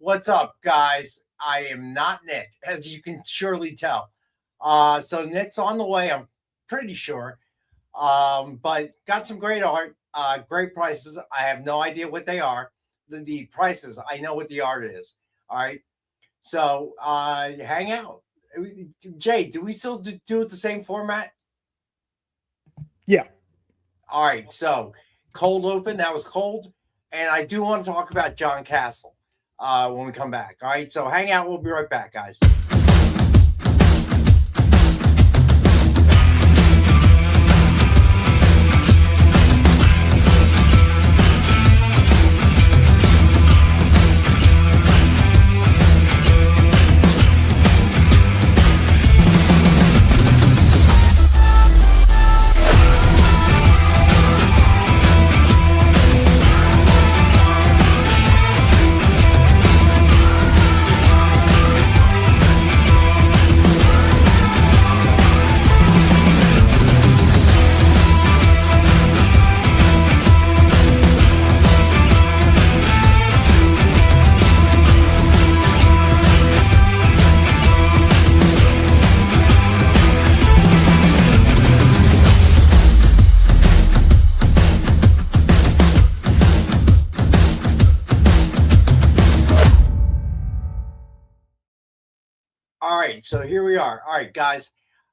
What's up, guys? I am not Nick, as you can surely tell. So Nick's on the way, I'm pretty sure. But got some great art, great prices. I have no idea what they are. The prices, I know what the art is. All right. So hang out. Jay, do we still do it the same format? Yeah. All right. So cold open, that was cold. And I do want to talk about John Castle when we come back. All right. So hang out. We'll be right back, guys. All right, so here we are. All right, guys.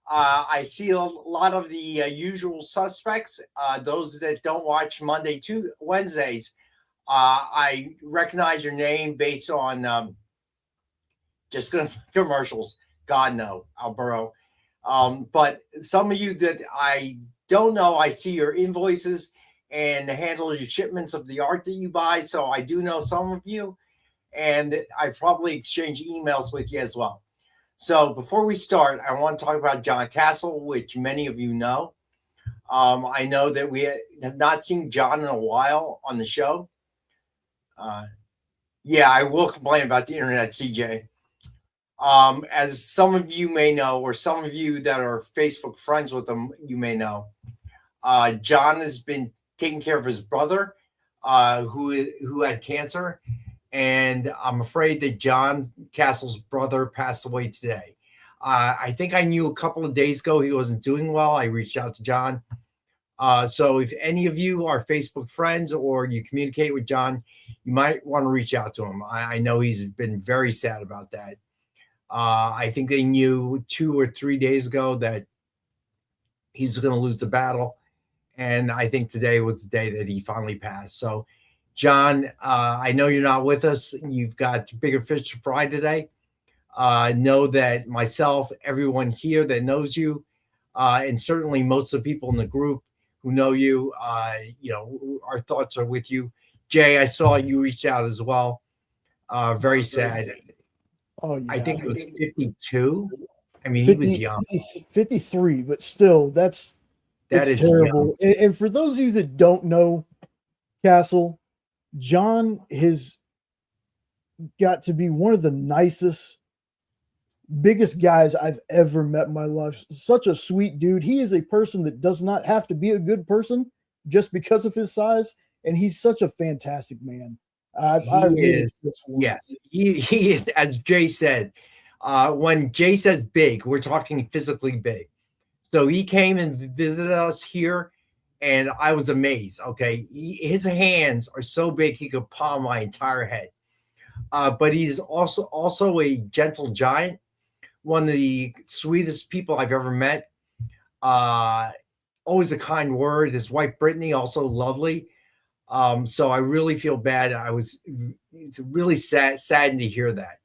I see a lot of the usual suspects. Those that don't watch Monday to Wednesdays, I recognize your name based on just commercials. God no, Alberto. But some of you that I don't know, I see your invoices and handle your shipments of the art that you buy. So I do know some of you, and I probably exchange emails with you as well. So before we start, I want to talk about John Castle, which many of you know. I know that we have not seen John in a while on the show. Yeah, I will complain about the internet, CJ. As some of you may know, or some of you that are Facebook friends with him, you may know, John has been taking care of his brother who had cancer. And I'm afraid that John Castle's brother passed away today. I think I knew a couple of days ago he wasn't doing well. I reached out to John. So if any of you are Facebook friends or you communicate with John, you might want to reach out to him. I know he's been very sad about that. I think they knew 2 or 3 days ago that he was going to lose the battle. And I think today was the day that he finally passed. So John, I know you're not with us. You've got bigger fish to fry today. Know that myself, everyone here that knows you, and certainly most of the people in the group who know you, our thoughts are with you. Jay, I saw you reached out as well. Very sad. Oh, yeah. I think it was 52. I mean, 50, he was young. 53, but still, that is terrible. And for those of you that don't know Castle, John has got to be one of the nicest, biggest guys I've ever met in my life. Such a sweet dude. He is a person that does not have to be a good person just because of his size, and he's such a fantastic man. Yes, he is, as Jay said. When Jay says big, we're talking physically big. So he came and visited us here, and I was amazed. Okay, his hands are so big he could palm my entire head. But he's also a gentle giant, one of the sweetest people I've ever met. Always a kind word. His wife Brittany, also lovely. So I really feel bad. It's really saddened to hear that.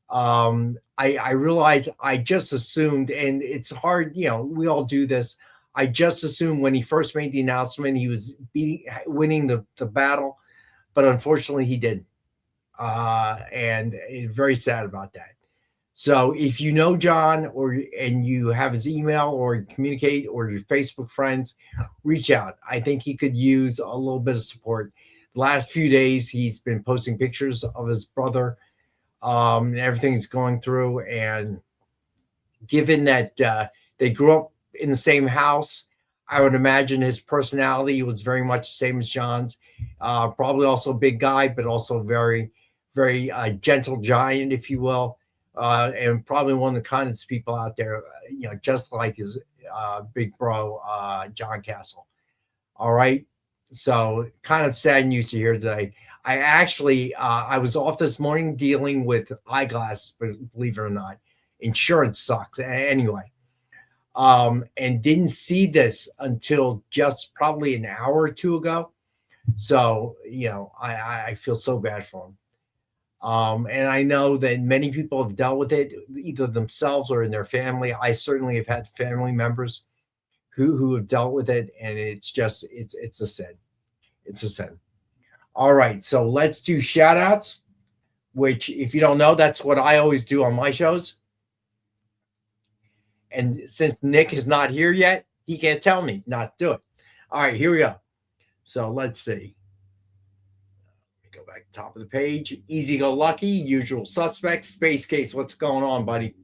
I realized I just assumed, and it's hard, we all do this. I just assumed when he first made the announcement he was winning the battle, but unfortunately he didn't. And very sad about that. So if you know John and you have his email or you communicate or your Facebook friends, reach out. I think he could use a little bit of support. The last few days he's been posting pictures of his brother and everything he's going through. And given that they grew up in the same house, I would imagine his personality was very much the same as John's. Probably also a big guy, but also very very gentle giant, if you will, and probably one of the kindest people out there, just like his big bro, John Castle. All right. So kind of sad news to hear today. I actually, I was off this morning dealing with eyeglasses, but believe it or not, insurance sucks. Anyway, and didn't see this until just probably an hour or two ago. So, I feel so bad for him. And I know that many people have dealt with it either themselves or in their family. I certainly have had family members who have dealt with it, and it's a sin. It's a sin. All right, so let's do shout outs, which, if you don't know, that's what I always do on my shows. And since Nick is not here yet, he can't tell me not to do it. All right, here we go. So let's see. Let me go back to the top of the page. Easy Go Lucky, Usual Suspects, Space Case. What's going on, buddy?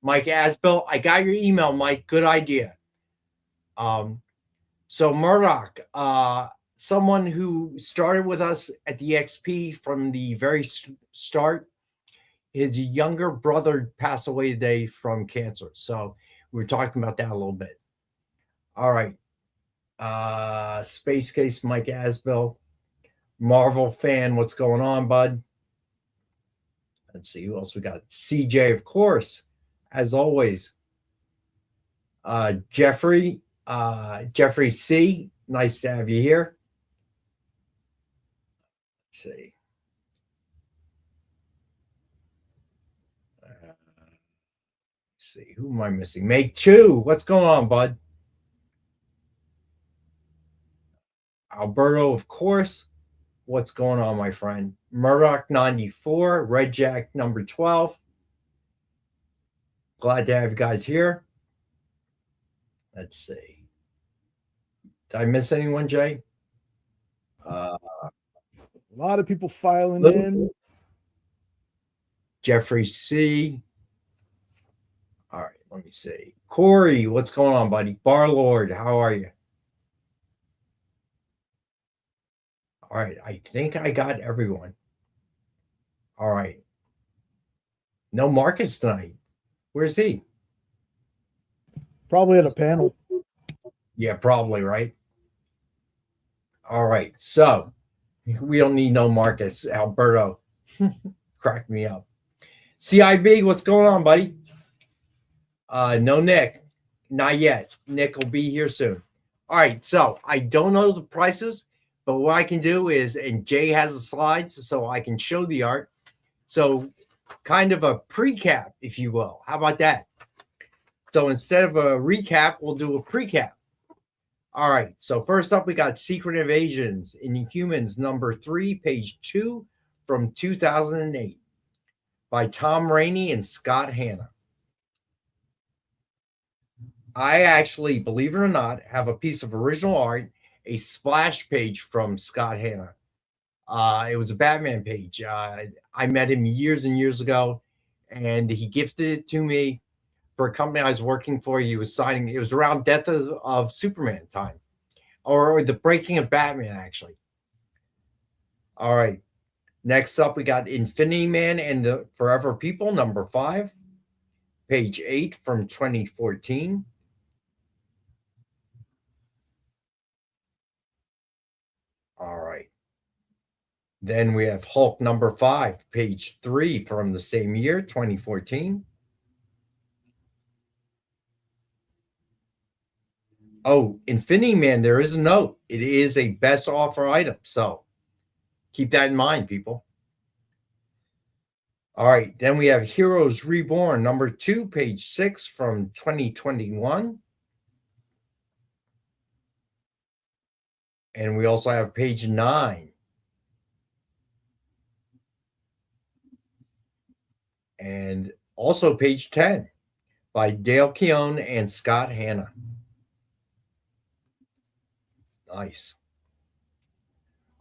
Mike Asbill, I got your email, Mike. Good idea. So Murdoch, someone who started with us at the XP from the very start, his younger brother passed away today from cancer. So we were talking about that a little bit. All right. Space Case, Mike Asbill, Marvel fan. What's going on, bud? Let's see who else we got. CJ, of course, as always. Jeffrey C. Nice to have you here. Let's see. Who am I missing? Make two. What's going on, bud? Alberto, of course. What's going on, my friend? Murdoch 94, Red Jack number 12. Glad to have you guys here. Let's see. Did I miss anyone, Jay? A lot of people filing in. Jeffrey C. All right, let me see. Corey, what's going on, buddy? Barlord, how are you? All right, I think I got everyone. All right. No Marcus tonight. Where's he? Probably at a panel. Yeah, probably, right? All right, so we don't need no Marcus. Alberto cracked me up. CIB, what's going on, buddy? No Nick, not yet. Nick will be here soon. All right, so I don't know the prices, but what I can do is, and Jay has the slides, so I can show the art. So kind of a pre-cap, if you will. How about that? So instead of a recap, we'll do a pre-cap. All right, so first up, we got Secret Invasions in Humans number 3, page 2 from 2008 by Tom Rainey and Scott Hanna. I actually, believe it or not, have a piece of original art, a splash page from Scott Hanna. It was a Batman page. I met him years and years ago, and he gifted it to me for a company I was working for. He was signing. It was around Death of Superman time, or the breaking of Batman, actually. All right. Next up, we got Infinity Man and the Forever People, number 5, page 8 from 2014. All right. Then we have Hulk number 5, page 3 from the same year, 2014. Oh, Infinity Man, there is a note. It is a best offer item. So keep that in mind, people. All right. Then we have Heroes Reborn, number 2, page 6 from 2021. And we also have page 9. And also page 10 by Dale Keown and Scott Hanna. Nice.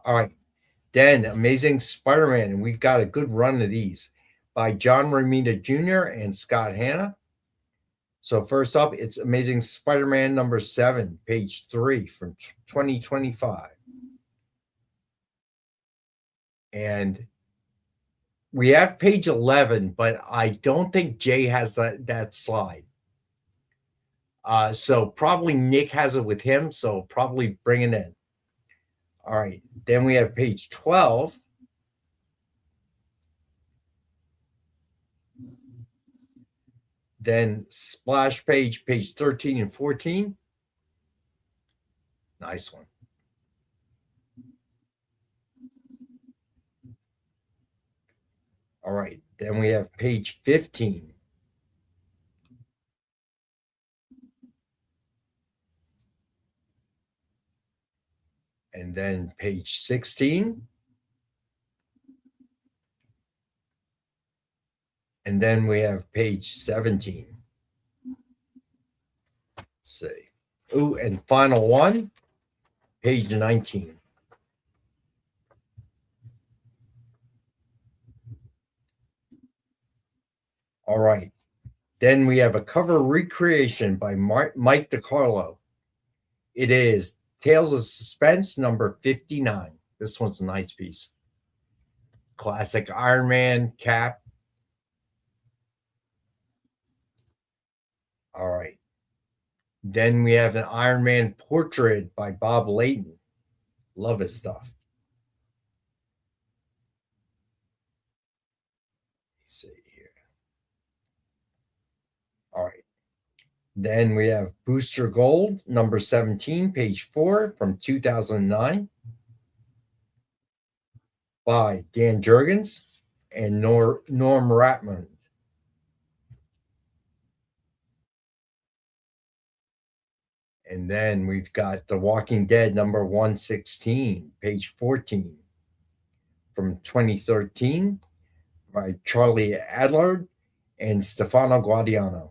All right. Then Amazing Spider-Man, and we've got a good run of these by John Romita Jr. and Scott Hanna. So first up, it's Amazing Spider-Man number 7, page 3 from 2025. And we have page 11, but I don't think Jay has that slide. So probably Nick has it with him, so probably bring it in. All right, then we have page 12. Then splash page 13 and 14. Nice one. All right, then we have page 15. And then page 16. And then we have page 17. Let's see. Ooh, and final one, page 19. All right. Then we have a cover recreation by Mike DiCarlo. It is Tales of Suspense number 59. This one's a nice piece. Classic Iron Man cap. All right. Then we have an Iron Man portrait by Bob Layton. Love his stuff. Let's see here. All right. Then we have Booster Gold, number 17, page 4 from 2009 by Dan Jurgens and Norm Ratman. And then we've got The Walking Dead, number 116, page 14 from 2013 by Charlie Adlard and Stefano Guadiano.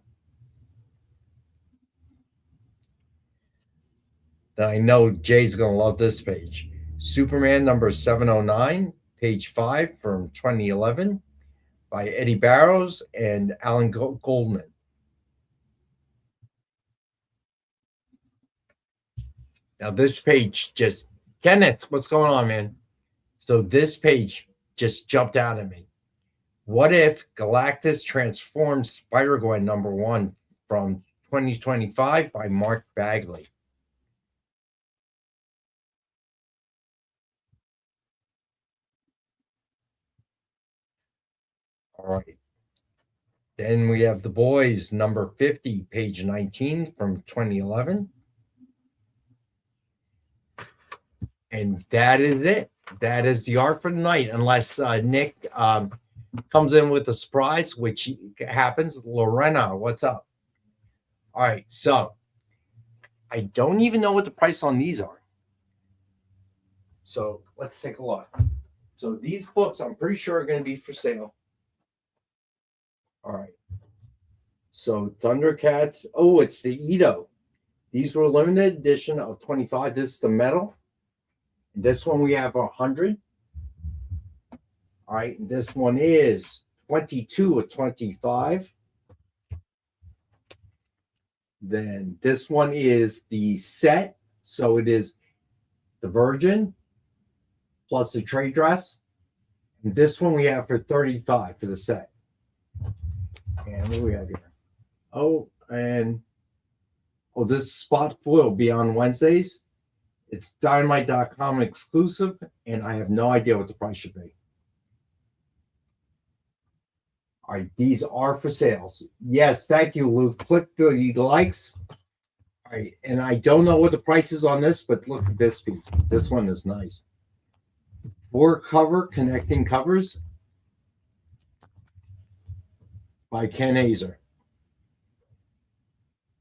I know Jay's going to love this page. Superman number 709, page 5 from 2011 by Eddie Barrows and Alan Goldman. Now this page just, Kenneth, what's going on, man? So this page just jumped out at me. What if Galactus transforms Spider-Gwen number 1 from 2025 by Mark Bagley? All right. Then we have The Boys, number 50, page 19 from 2011. And that is it. That is the art for the night, unless Nick comes in with a surprise, which happens. Lorena, what's up? All right, so I don't even know what the price on these are. So let's take a look. So these books, I'm pretty sure, are going to be for sale. All right. So Thundercats. Oh, it's the Ito. These were limited edition of 25. This is the metal. This one we have 100. All right. And this one is 22 of 25. Then this one is the set. So it is the Virgin plus the trade dress. And this one we have for 35 for the set. And what do we have here? Oh, this Spot Foil will be on Wednesdays. It's dynamite.com exclusive, and I have no idea what the price should be. All right, these are for sales. Yes, thank you, Luke. Click the likes. All right, and I don't know what the price is on this, but look at this piece. This one is nice. 4 cover connecting covers by Ken Hazer.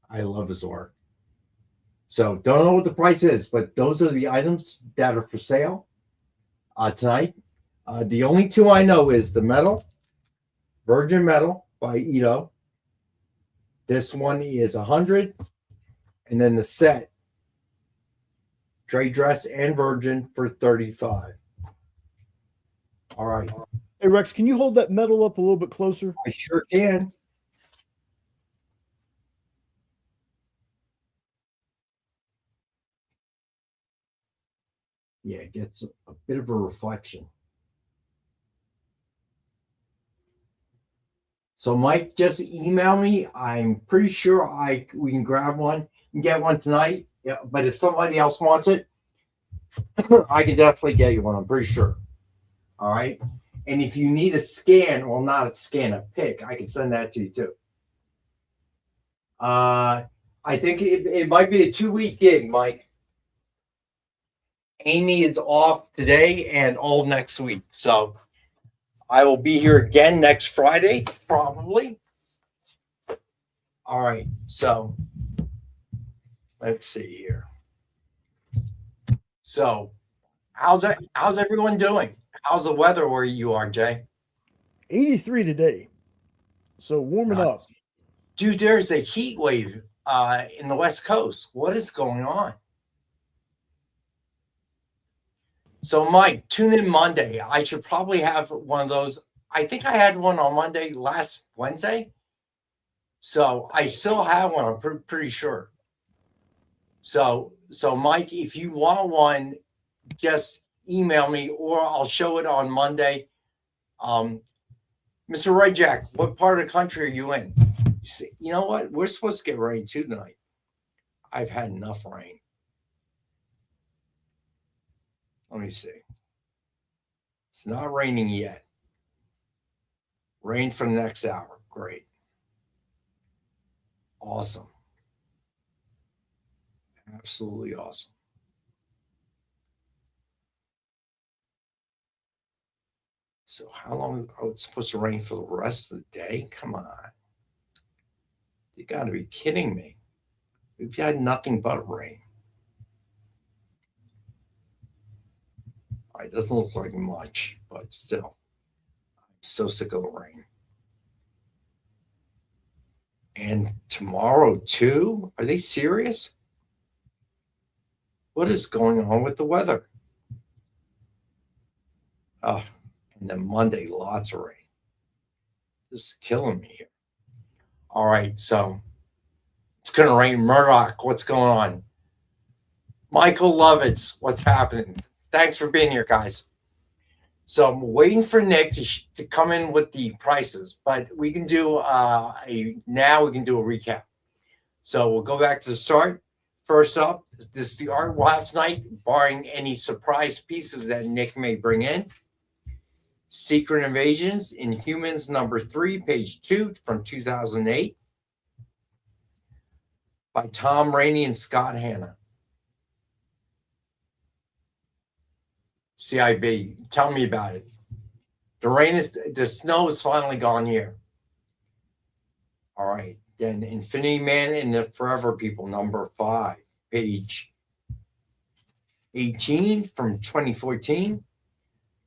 I love his work. So don't know what the price is, but those are the items that are for sale tonight. The only 2 I know is the metal, Virgin Metal by Ito. This one is 100. And then the set, trade dress and Virgin for 35. All right. Hey, Rex, can you hold that metal up a little bit closer? I sure can. Yeah, it gets a bit of a reflection. So Mike, just email me. I'm pretty sure we can grab one and get one tonight. Yeah, but if somebody else wants it, I can definitely get you one. I'm pretty sure. All right. And if you need a scan, well, not a scan, a pic, I can send that to you too. I think it might be a 2-week gig, Mike. Amy is off today and all next week. So I will be here again next Friday, probably. All right. So let's see here. So how's everyone doing? How's the weather where you are, Jay? 83 today. So warming up. Dude, there's a heat wave in the West Coast. What is going on? So, Mike, tune in Monday. I should probably have one of those. I think I had one on Monday last Wednesday. So I still have one. I'm pretty sure. So Mike, if you want one, just email me or I'll show it on Monday. Mr. Red Jack, what part of the country are you in? You know what? We're supposed to get rain too tonight. I've had enough rain. Let me see. It's not raining yet. Rain for the next hour. Great. Awesome. Absolutely awesome. So how long? Oh, it's supposed to rain for the rest of the day? Come on. You got to be kidding me. We've had nothing but rain. It doesn't look like much, but still. I'm so sick of the rain. And tomorrow too? Are they serious? What is going on with the weather? Oh, and then Monday, lots of rain. This is killing me here. All right, so it's going to rain. Murdoch, what's going on? Michael Lovitz, what's happening? Thanks for being here, guys. So I'm waiting for Nick to come in with the prices, but we can do now we can do a recap. So we'll go back to the start. First up, this is the art we'll have tonight, barring any surprise pieces that Nick may bring in. Secret Invasions in Humans #3, page 2 from 2008 by Tom Rainey and Scott Hanna. CIB, tell me about it. The snow is finally gone here. All right, then Infinity Man and the Forever People, #5, page 18 from 2014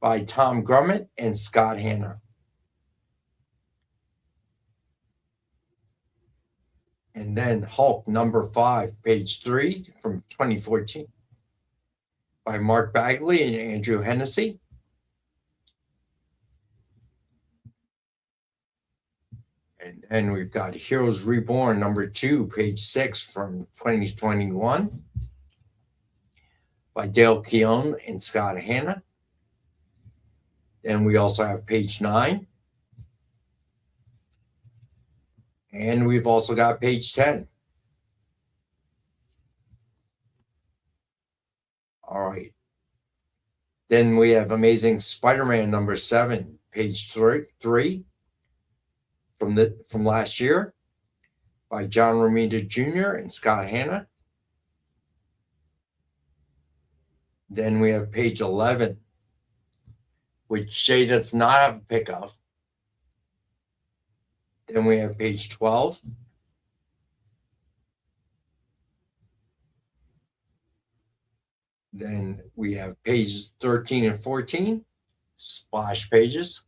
by Tom Grummett and Scott Hanna. And then Hulk #5, page 3 from 2014 by Mark Bagley and Andrew Hennessy. And then we've got Heroes Reborn #2, page 6 from 2021 by Dale Keown and Scott Hanna. Then we also have page 9. And we've also got page 10. All right. Then we have Amazing Spider-Man #7, page 3 from last year by John Romita Jr. and Scott Hanna. Then we have page 11, which Jay does not have a pick of. Then we have page 12. Then we have pages 13 and 14, splash pages.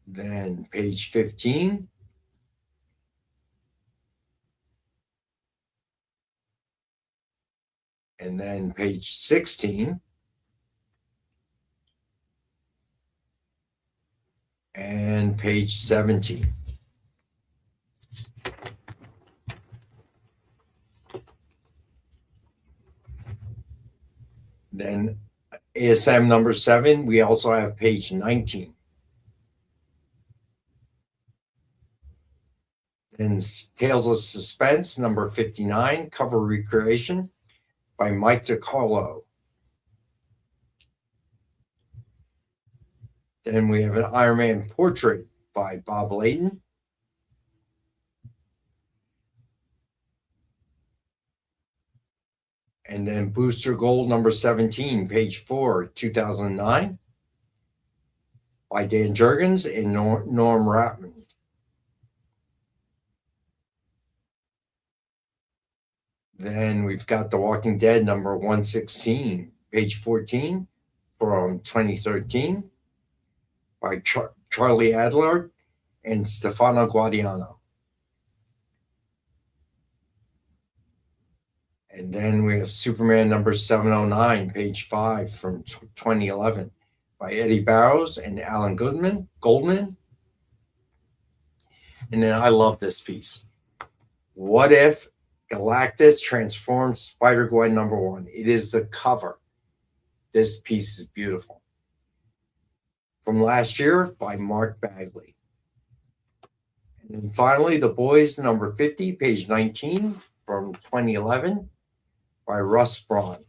Then page 15. And then page 16. And page 17. Then ASM number 7, we also have page 19. And Tales of Suspense, number 59, cover recreation by Mike DiCarlo. Then we have an Iron Man portrait by Bob Layton. And then Booster Gold, number 17, page 4, 2009, by Dan Jurgens and Norm Rapman. Then we've got The Walking Dead, number 116, page 14, from 2013, by Charlie Adler and Stefano Guadiano. And then we have Superman number 709, page 5, from 2011, by Eddie Barrows and Alan Goldman. And then I love this piece. What if Galactus transformed Spider-Gwen number 1? It is the cover. This piece is beautiful. From last year by Mark Bagley. And then finally, The Boys number 50, page 19, from 2011, by Russ Braun.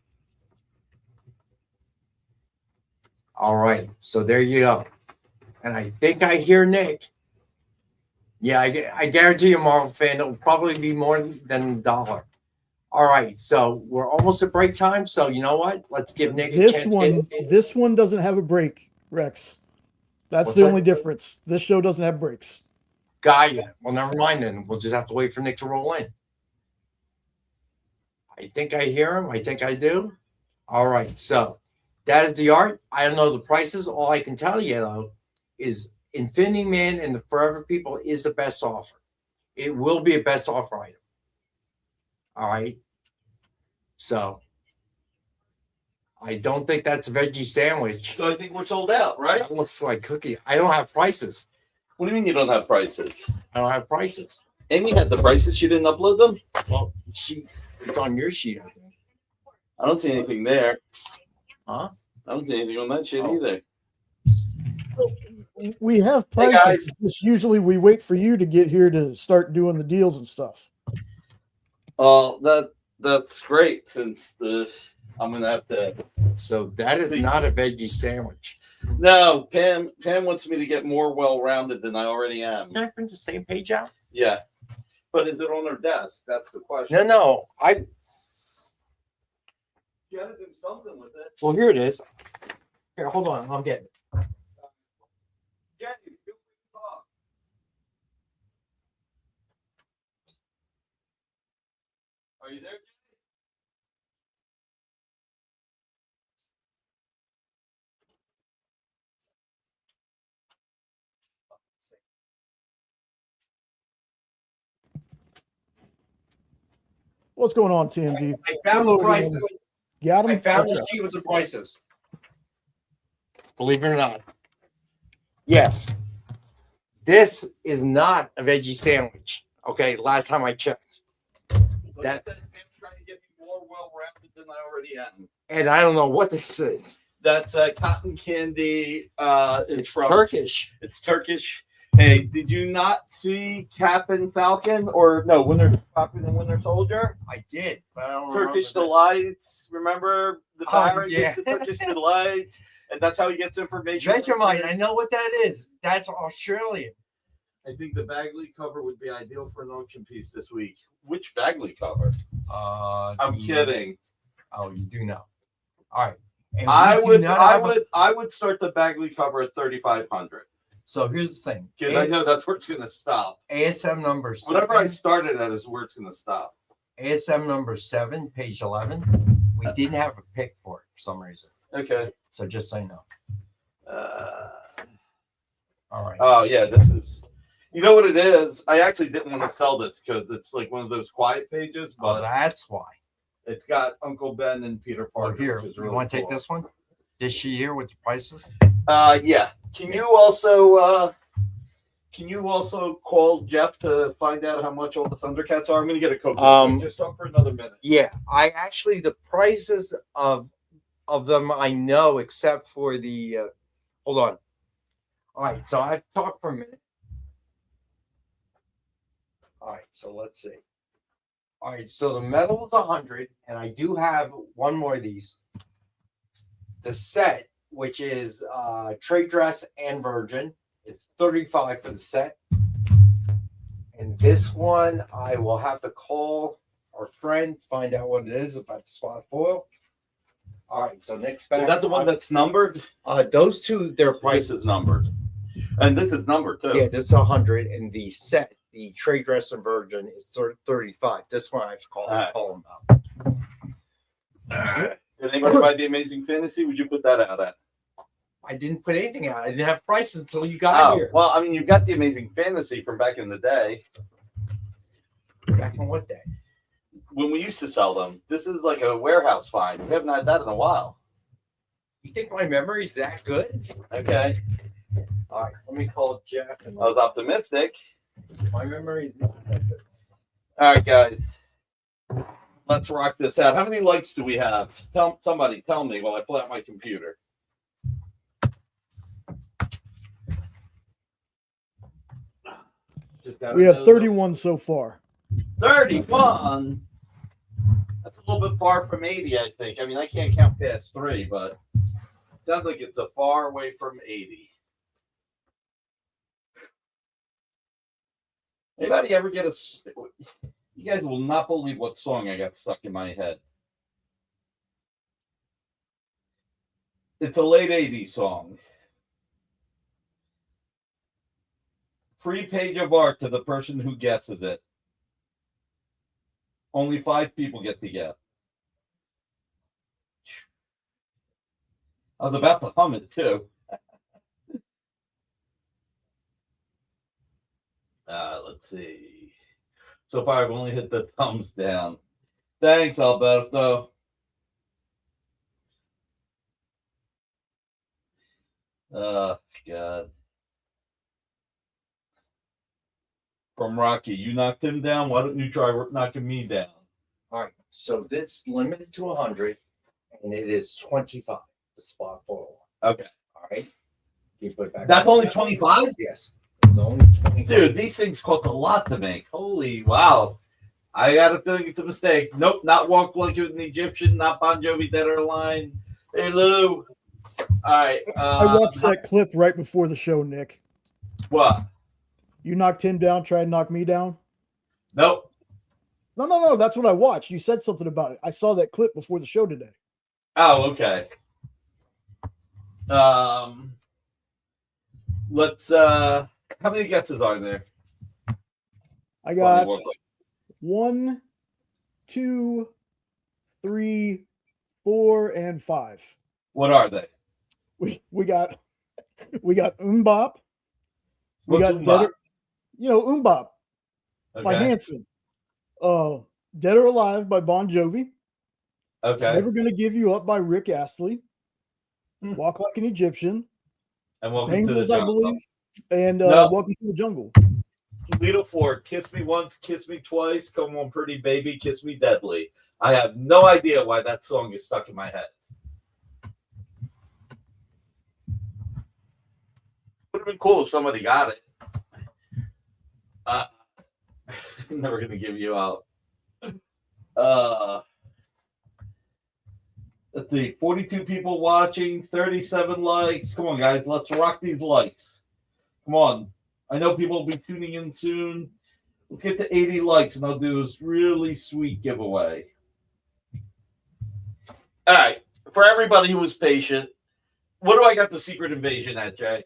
All right, so there you go. And I think I hear Nick. Yeah, I guarantee you, Marvel fan, it'll probably be more than $1. All right, so we're almost at break time. So you know what? Let's give Nick a chance. This one doesn't have a break, Rex. That's the only difference. This show doesn't have breaks. Got you. Well, never mind then. We'll just have to wait for Nick to roll in. I think I hear him. I think I do. All right, so that is the art. I don't know the prices. All I can tell you, though, is Infinity Man and the Forever People is the best offer. It will be a best offer item. All right. So I don't think that's a veggie sandwich. So I think we're sold out, right? That looks like cookie. I don't have prices. What do you mean you don't have prices? I don't have prices. Amy had the prices. She didn't upload them? Well, it's on your sheet, I think. I don't see anything there. Huh? I don't see anything on that shit either. We have prices. Hey guys. Just usually we wait for you to get here to start doing the deals and stuff. That's great since I'm gonna have to. So that is not a veggie sandwich. No, Pam wants me to get more well-rounded than I already am. Can I print the same page out? Yeah, but is it on her desk? That's the question. No, You gotta do something with it. Well, here it is. Here, hold on, I'm getting it. Jenny, feel free to talk. Are you there, Jenny? What's going on, TMD? I found the prices. Got them? I found the sheet with the prices. Believe it or not. Yes. This is not a veggie sandwich. Okay, last time I checked. Pam's trying to get me more well-rounded than I already am. And I don't know what this is. That's cotton candy. It's from Turkish. It's Turkish. Hey, did you not see Cap and Falcon or no Winter Falcon and Winter Soldier? I did, but I don't Turkish Delights. Remember the Baron yeah. the Turkish Delights, and that's how he gets information. Vegemite, I know what that is. That's Australian. I think the Bagley cover would be ideal for an auction piece this week. Which Bagley cover? I'm kidding. Oh, you do know. All right. And I would start the Bagley cover at 3,500. So here's the thing. Because I know that's where it's going to stop. ASM number 7. Whatever I started at is where it's going to stop. ASM number 7, page 11. We didn't have a pick for it for some reason. Okay. So just so you know. All right. Oh, yeah. This is. You know what it is? I actually didn't want to sell this because it's like one of those quiet pages. But that's why. It's got Uncle Ben and Peter Parker. Here, you really want to take this one? This sheet here with the prices? Yeah. Can you also call Jeff to find out how much all the Thundercats are? I'm gonna get a Coke. Just stop for another minute. Yeah, the prices of of them I know, except for the. Hold on. All right, so I talked for a minute. All right, so let's see. All right, so the metal is 100, and I do have one more of these. The set, which is trade dress and virgin, is $35 for the set. And this one, I will have to call our friend, find out what it is about the spot foil. All right, so next back. Is that the one that's numbered? Those two, their Price prices. is numbered. And this is numbered too. Yeah, this is 100, and the set, the trade dress and virgin, is 35. This one I have to call them about. Did anybody buy the Amazing Fantasy? Would you put that out at? I didn't put anything out. I didn't have prices until you got here. Well, I mean, you've got the Amazing Fantasy from back in the day. Back in what day? When we used to sell them. This is like a warehouse find. We haven't had that in a while. You think my memory's that good? Okay. All right, let me call Jeff. And I was optimistic. my memory is not that good. All right, guys. Let's rock this out. How many likes do we have? Somebody tell me while I pull out my computer. We have 31 so far. 31. That's a little bit far from 80, I think. I mean, I can't count past 3, but it sounds like it's a far away from 80. Anybody ever get you guys will not believe what song I got stuck in my head. It's a late 80s song. Free page of art to the person who guesses it. Only 5 people get to guess. I was about to hum it too. Let's see. So far, I've only hit the thumbs down. Thanks, Alberto. Oh, God. From Rocky, you knocked him down. Why don't you try knocking me down? All right, so this limited to 100, and it is 25. The spot foil. Okay. All right. You put it back. That's only 25? Yes. It's only 25. Dude, these things cost a lot to make. Holy wow. I got a feeling it's a mistake. Nope, not Walk Like an Egyptian, not Bon Jovi, Dead or Alive. Hey, Lou. All right. I watched that clip right before the show, Nick. What? You knocked him down, try to knock me down? Nope. No. That's what I watched. You said something about it. I saw that clip before the show today. Oh, okay. Let's how many guesses are there? I got 1, 2, 3, 4, and 5. What are they? We got Umbop. We What's got Umbop? Umbop by Okay. Hanson. Dead or Alive by Bon Jovi. Okay. Never Gonna Give You Up by Rick Astley. Walk Like an Egyptian. And welcome to the Bengals, I jungle. believe. And No. Welcome to the Jungle. Lethal Ford, Kiss Me Once, Kiss Me Twice, Come On Pretty Baby, Kiss Me Deadly. I have no idea why that song is stuck in my head. Would have been cool if somebody got it. I'm never gonna give you out. Let's see, 42 people watching, 37 likes. Come on, guys, let's rock these likes. Come on. I know people will be tuning in soon. Let's get to 80 likes, and I'll do this really sweet giveaway. All right, for everybody who was patient, what do I got the Secret Invasion at, Jay?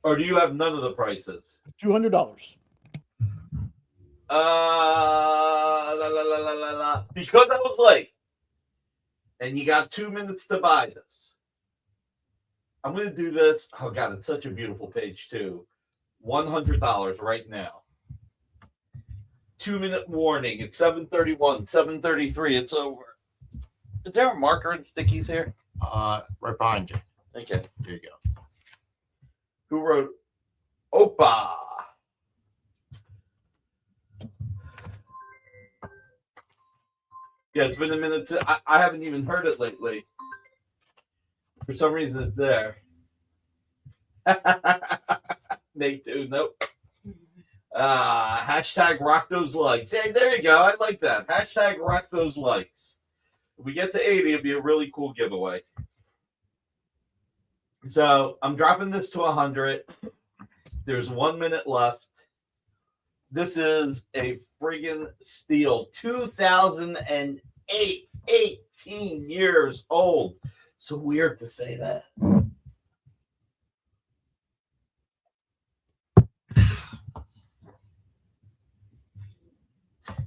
Or do you have none of the prices? $200. Because I was late, and you got 2 minutes to buy this. I'm going to do this. Oh, God, it's such a beautiful page, too. $100 right now. 2-minute warning. It's 7:31, 7:33. It's over. Is there a marker and stickies here? Right behind you. Okay. There you go. Who wrote Opa? Yeah, it's been a minute. I haven't even heard it lately. For some reason, it's there. Nate, too. Nope. Hashtag rock those likes. Hey, there you go. I like that. Hashtag rock those likes. If we get to 80, it'd be a really cool giveaway. So I'm dropping this to 100. There's 1 minute left. This is a friggin' steal. 2008, 18 years old. So weird to say that.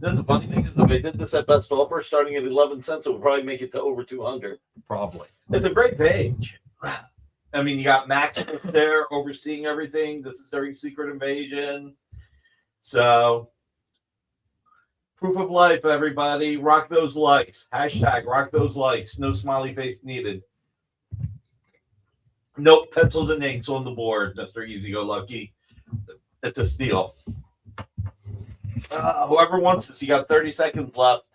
Then the funny thing is, if they did this at best offer starting at 11 cents, it would probably make it to over 200. Probably. It's a great page. I mean, you got Max there overseeing everything. This is during Secret Invasion. So, proof of life, everybody. Rock those likes. Hashtag rock those likes. No smiley face needed. Nope, pencils and inks on the board, Mr. Easy Go Lucky. It's a steal. Whoever wants this, you got 30 seconds left.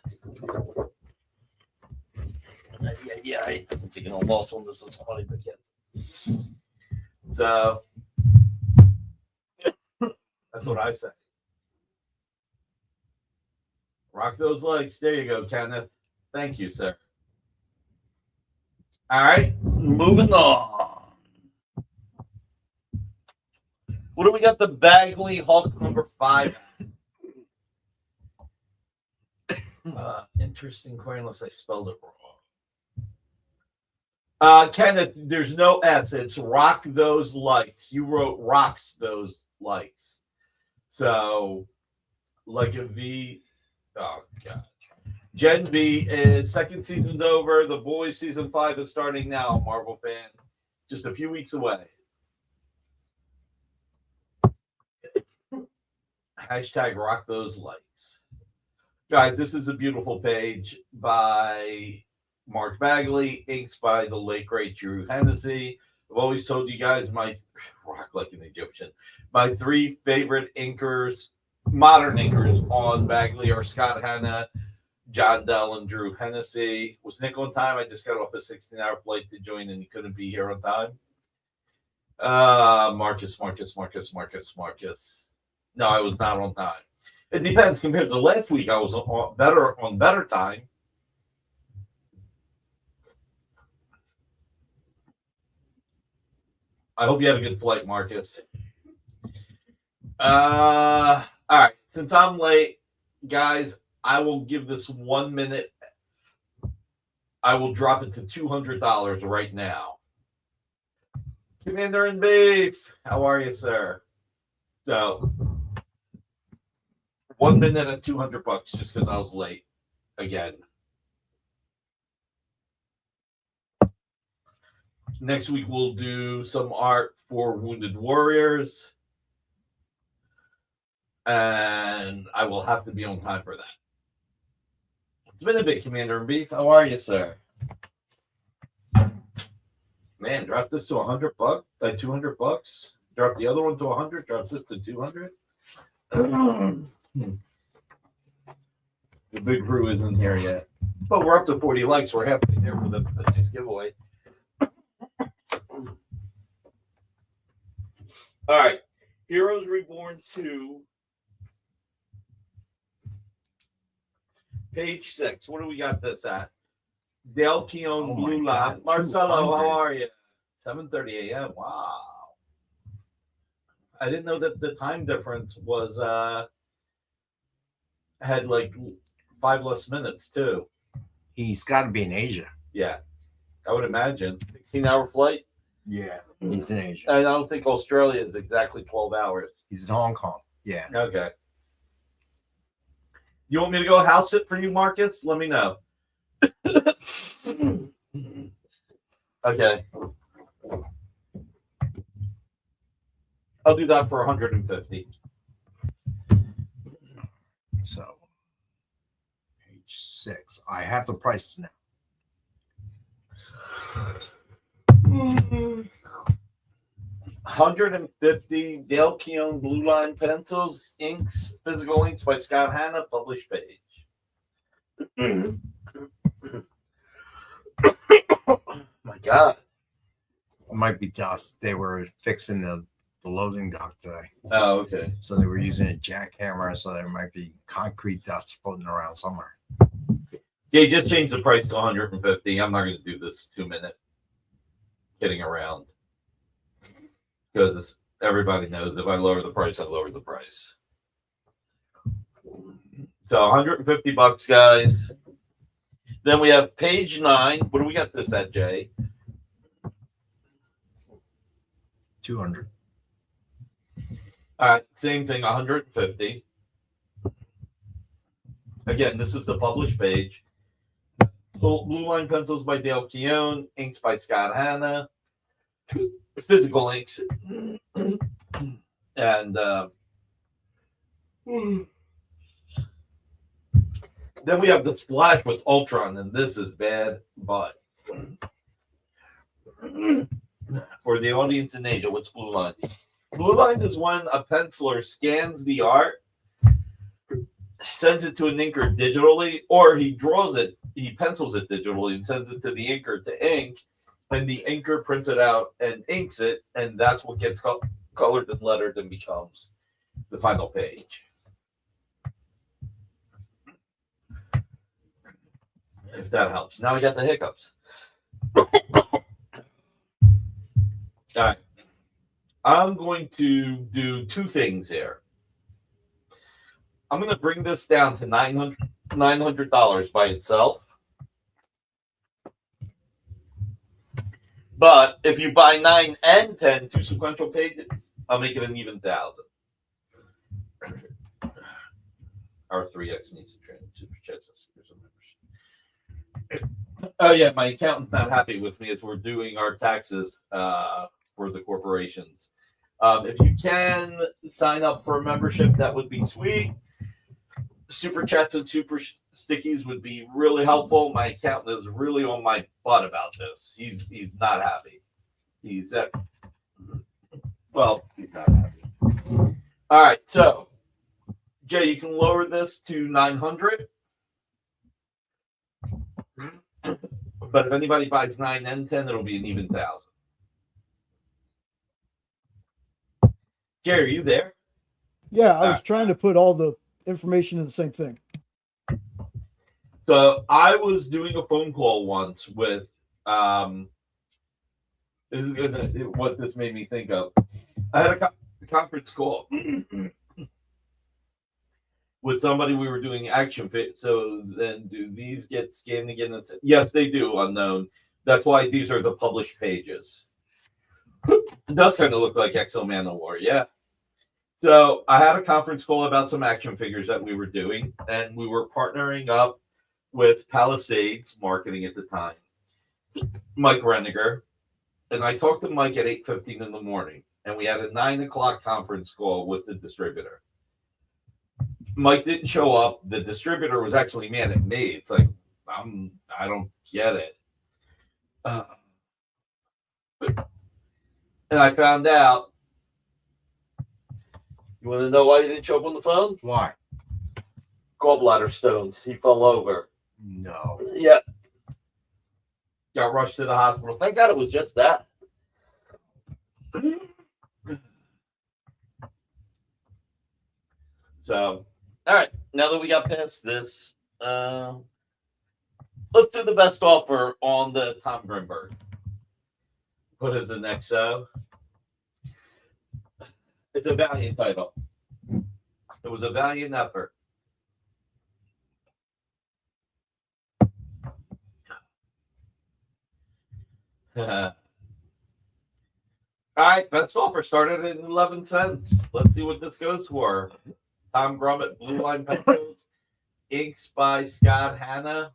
Yeah, I'm taking a loss on this. Somebody but gets. So that's what I say. Rock those legs. There you go, Kenneth. Thank you, sir. All right, moving on. What do we got? The Bagley Hulk number 5. Interesting coin, unless I spelled it wrong. Kenneth, there's no S. It's rock those likes. You wrote rocks those likes. So, like a V. Oh, God. Gen V is second season's over. The Boys season 5 is starting now, Marvel fan. Just a few weeks away. Hashtag rock those likes. Guys, this is a beautiful page by Mark Bagley, inks by the late great Drew Hennessy. I've always told you guys my rock like an Egyptian. My 3 favorite inkers, modern inkers on Bagley are Scott Hanna, John Dell, and Drew Hennessy. Was Nick on time? I just got off a 16-hour flight to join and he couldn't be here on time. Marcus. No, I was not on time. It depends. Compared to last week, I was on better time. I hope you had a good flight, Marcus. All right. Since I'm late, guys, I will give this 1 minute. I will drop it to $200 right now. Commander in Beef, how are you, sir? So, 1 minute at $200 just because I was late again. Next week we'll do some art for Wounded Warriors, and I will have to be on time for that. It's been a bit, Commander in Beef. How are you, sir? Man, drop this to $100, like $200. Drop the other one to 100. Drop this to 200. The big crew isn't here yet, but we're up to 40 likes. We're halfway there for the nice giveaway. All right, Heroes Reborn 2, page 6. What do we got this at? Del Keon Blue Line. Marcelo, how are you? 7:30 a.m. Wow. I didn't know that the time difference was had like 5 less minutes too. He's got to be in Asia. Yeah, I would imagine. 16-hour flight. Yeah, he's in Asia. And I don't think Australia is exactly 12 hours. He's in Hong Kong. Yeah. Okay. You want me to go house it for you, Marcus? Let me know. Okay. I'll do that for 150. So, page 6. I have the prices now. 150 Dale Keown Blue Line pencils, inks, physical inks by Scott Hanna, published page. My God. It might be dust. They were fixing the loading dock today. Oh, okay. So they were using a jackhammer, so there might be concrete dust floating around somewhere. They just changed the price to 150. I'm not going to do this 2-minute kidding around. Because everybody knows if I lower the price, I lower the price. So $150, guys. Then we have page 9. What do we got this at, Jay? 200. All right, same thing, 150. Again, this is the published page. Blue Line pencils by Dale Keown, inks by Scott Hanna, physical inks, and then we have the splash with Ultron, and this is bad, but for the audience in Asia, what's Blue Line? Blue Line is when a penciler scans the art, sends it to an inker digitally, or he draws it, he pencils it digitally and sends it to the inker to ink, and the inker prints it out and inks it, and that's what gets colored and lettered and becomes the final page. If that helps. Now I got the hiccups. All right. I'm going to do 2 things here. I'm going to bring this down to $900 by itself. But if you buy 9 and 10 2 sequential pages, I'll make it an even 1,000. Our 3X needs to train super chats. Oh yeah, my accountant's not happy with me as we're doing our taxes for the corporations. If you can sign up for a membership, that would be sweet. Super chats and super stickies would be really helpful. My accountant is really on my butt about this. He's not happy. He's not happy. All right, so Jay, you can lower this to 900. But if anybody buys 9 and 10, it'll be an even 1,000. Jerry, are you there? Yeah, I was trying to put all the information in the same thing. So I was doing a phone call once with what this made me think of. I had a conference call with somebody. We were doing action fit. So then do these get scanned again? Yes, they do, unknown. That's why these are the published pages. It does kind of look like Exo Manowar, yeah. So I had a conference call about some action figures that we were doing, and we were partnering up with Palisades Marketing at the time, Mike Reniger, and I talked to Mike at 8:15 in the morning, and we had a 9 o'clock conference call with the distributor. Mike didn't show up. The distributor was actually mad at me. It's like, I don't get it. And I found out. You want to know why he didn't show up on the phone? Why? Gallbladder stones. He fell over. No. Yeah. Got rushed to the hospital. Thank God it was just that. So, all right. Now that we got past this, let's do the best offer on the Tom Grimberg. Put as an XO. It's a valiant title. It was a valiant effort. All right, best offer started at 11 cents. Let's see what this goes for. Tom Grummett, Blue Line Pencils, inks by Scott Hanna.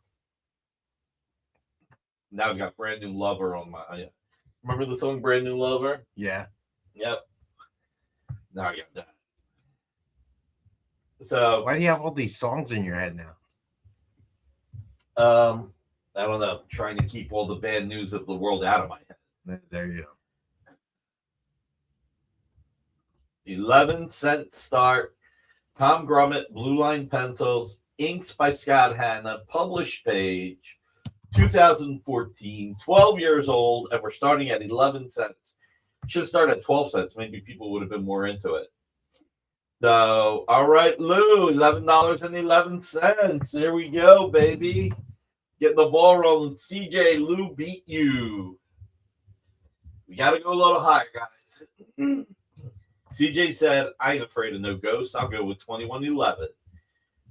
Now we got Brand New Lover on my. Remember the song Brand New Lover? Yeah. Yep. Now I got that. So why do you have all these songs in your head now? I don't know. I'm trying to keep all the bad news of the world out of my head. There you go. 11-cent start. Tom Grummett, Blue Line Pencils, inks by Scott Hanna, published page. 2014, 12 years old, and we're starting at 11 cents. Should start at 12 cents. Maybe people would have been more into it. So, all right, Lou, $11.11. There we go, baby. Getting the ball rolling. CJ, Lou beat you. We got to go a little higher, guys. CJ said, I ain't afraid of no ghosts. I'll go with 2111.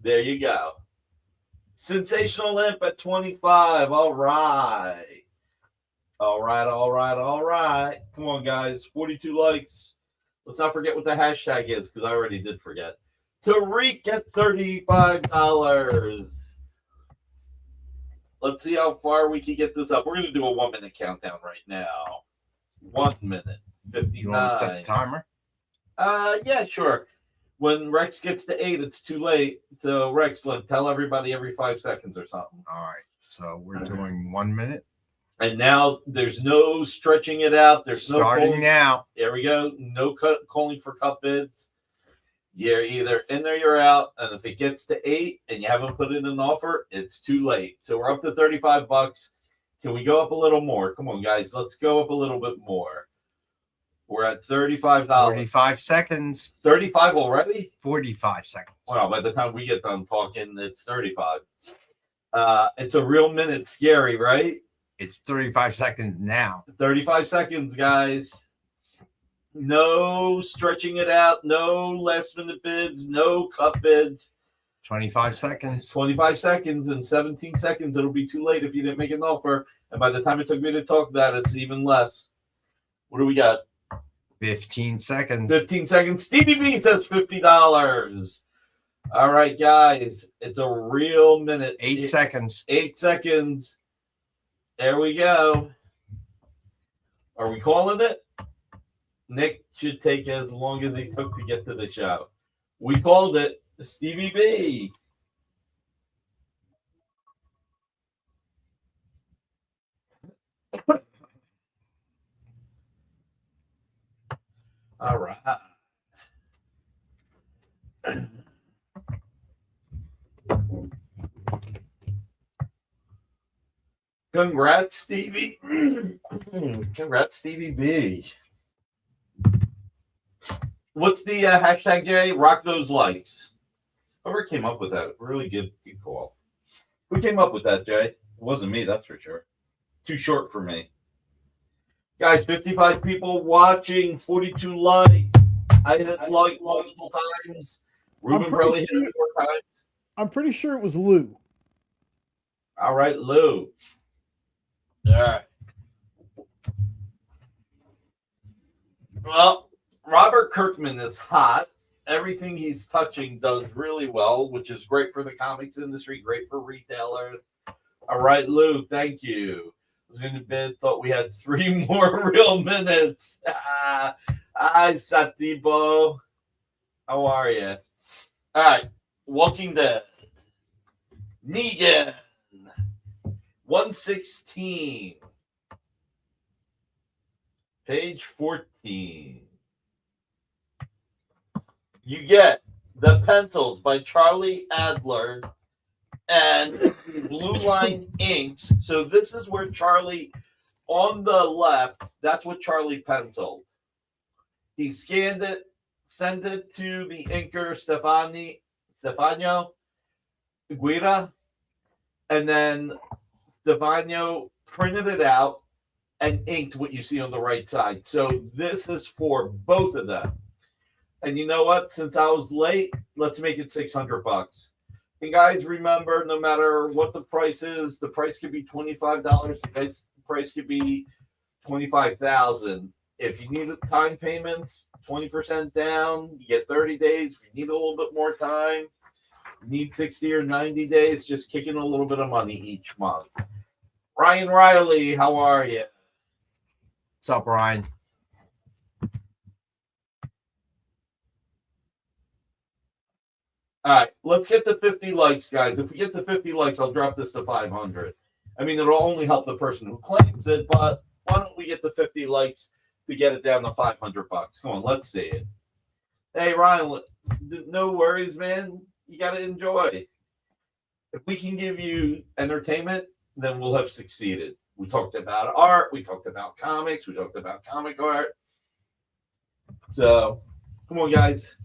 There you go. Sensational Imp at 25. All right. All right. Come on, guys. 42 likes. Let's not forget what the hashtag is, because I already did forget. Tariq at $35. Let's see how far we can get this up. We're going to do a 1 minute countdown right now. 1 minute. 59. You want to set the timer? Yeah, sure. When Rex gets to 8, it's too late. So, Rex, tell everybody every 5 seconds or something. All right. So we're doing 1 minute. And now there's no stretching it out. There's starting now. There we go. No calling for cut bids. You're either in there, you're out. And if it gets to 8 and you haven't put in an offer, it's too late. So we're up to $35. Can we go up a little more? Come on, guys. Let's go up a little bit more. We're at $35. 45 seconds. 35 already? 45 seconds. Well, by the time we get done talking, it's 35. It's a real minute. Scary, right? It's 35 seconds now. 35 seconds, guys. No stretching it out. No last minute bids. No cut bids. 25 seconds. 25 seconds and 17 seconds. It'll be too late if you didn't make an offer. And by the time it took me to talk that, it's even less. What do we got? 15 seconds. 15 seconds. Stevie B says $50. All right, guys. It's a real minute. 8 seconds. 8 seconds. There we go. Are we calling it? Nick should take as long as he took to get to the show. We called it Stevie B. All right. Congrats, Stevie. Congrats, Stevie B. What's the hashtag, Jay? Rock those likes. Whoever came up with that, really good call. Who came up with that, Jay? It wasn't me, that's for sure. Too short for me. Guys, 55 people watching, 42 likes. I hit it like multiple times. Ruben probably hit it 4 times. I'm pretty sure it was Lou. All right, Lou. All right. Well, Robert Kirkman is hot. Everything he's touching does really well, which is great for the comics industry, great for retailers. All right, Lou, thank you. I was going to bid, thought we had 3 more real minutes. Hi, Satibo. How are you? All right, Walking Dead. Negan. 116. Page 14. You get The Pencils by Charlie Adler and Blue Line Inks. So this is where Charlie, on the left, that's what Charlie penciled. He scanned it, sent it to the inker Stefano Guida, and then Stefano printed it out and inked what you see on the right side. So this is for both of them. And you know what? Since I was late, let's make it $600. And guys, remember, no matter what the price is, the price could be $25. The price could be $25,000. If you need time payments, 20% down, you get 30 days. If you need a little bit more time, need 60 or 90 days, just kick in a little bit of money each month. Ryan Riley, how are you? What's up, Ryan? All right, let's get to 50 likes, guys. If we get to 50 likes, I'll drop this to 500. I mean, it'll only help the person who claims it, but why don't we get to 50 likes to get it down to $500? Come on, let's see it. Hey, Ryan, no worries, man. You got to enjoy. If we can give you entertainment, then we'll have succeeded. We talked about art, we talked about comics, we talked about comic art. So, come on, guys.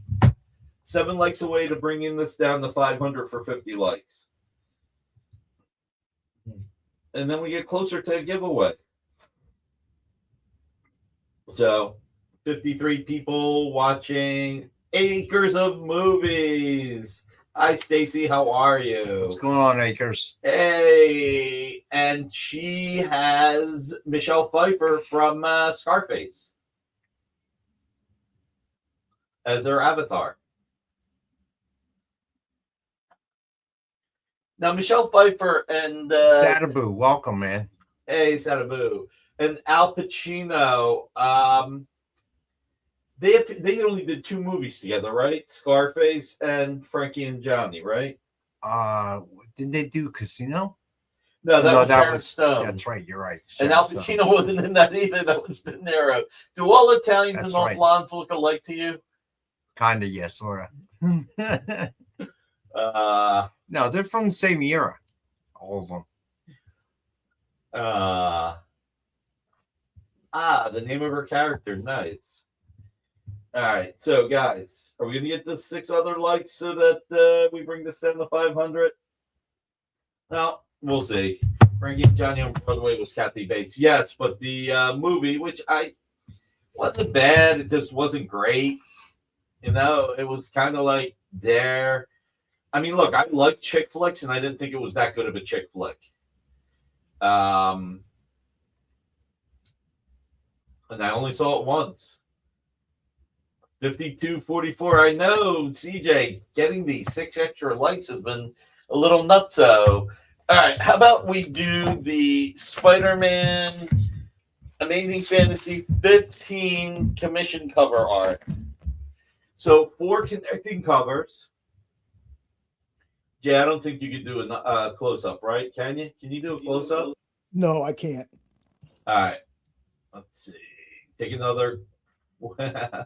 7 likes away to bringing this down to 500 for 50 likes. And then we get closer to a giveaway. So, 53 people watching Acres of Movies. Hi, Stacy. How are you? What's going on, Acres? Hey. And she has Michelle Pfeiffer from Scarface as her avatar. Now, Michelle Pfeiffer and Satabu, welcome, man. Hey, Satabu. And Al Pacino, they only did 2 movies together, right? Scarface and Frankie and Johnny, right? Didn't they do Casino? No, that was Sharon Stone. That's right, you're right. And Al Pacino wasn't in that either. That was De Niro. Do all Italians and all blondes look alike to you? Kind of, yes, sort of. No, they're from the same era. All of them. The name of her character. Nice. All right. So, guys, are we going to get the 6 other likes so that we bring this down to 500? No, we'll see. Frankie and Johnny on Broadway was Kathy Bates. Yes, but the movie, which wasn't bad. It just wasn't great. You know, it was kind of like there. I mean, look, I like chick flicks, and I didn't think it was that good of a chick flick. And I only saw it once. 52-44. I know, CJ, getting the 6 extra likes has been a little nutso. All right, how about we do the Spider-Man Amazing Fantasy 15 commission cover art. So 4 connecting covers. Yeah, I don't think you can do a close-up, right? Can you? Can you do a close-up? No, I can't. All right. Let's see. Take another. I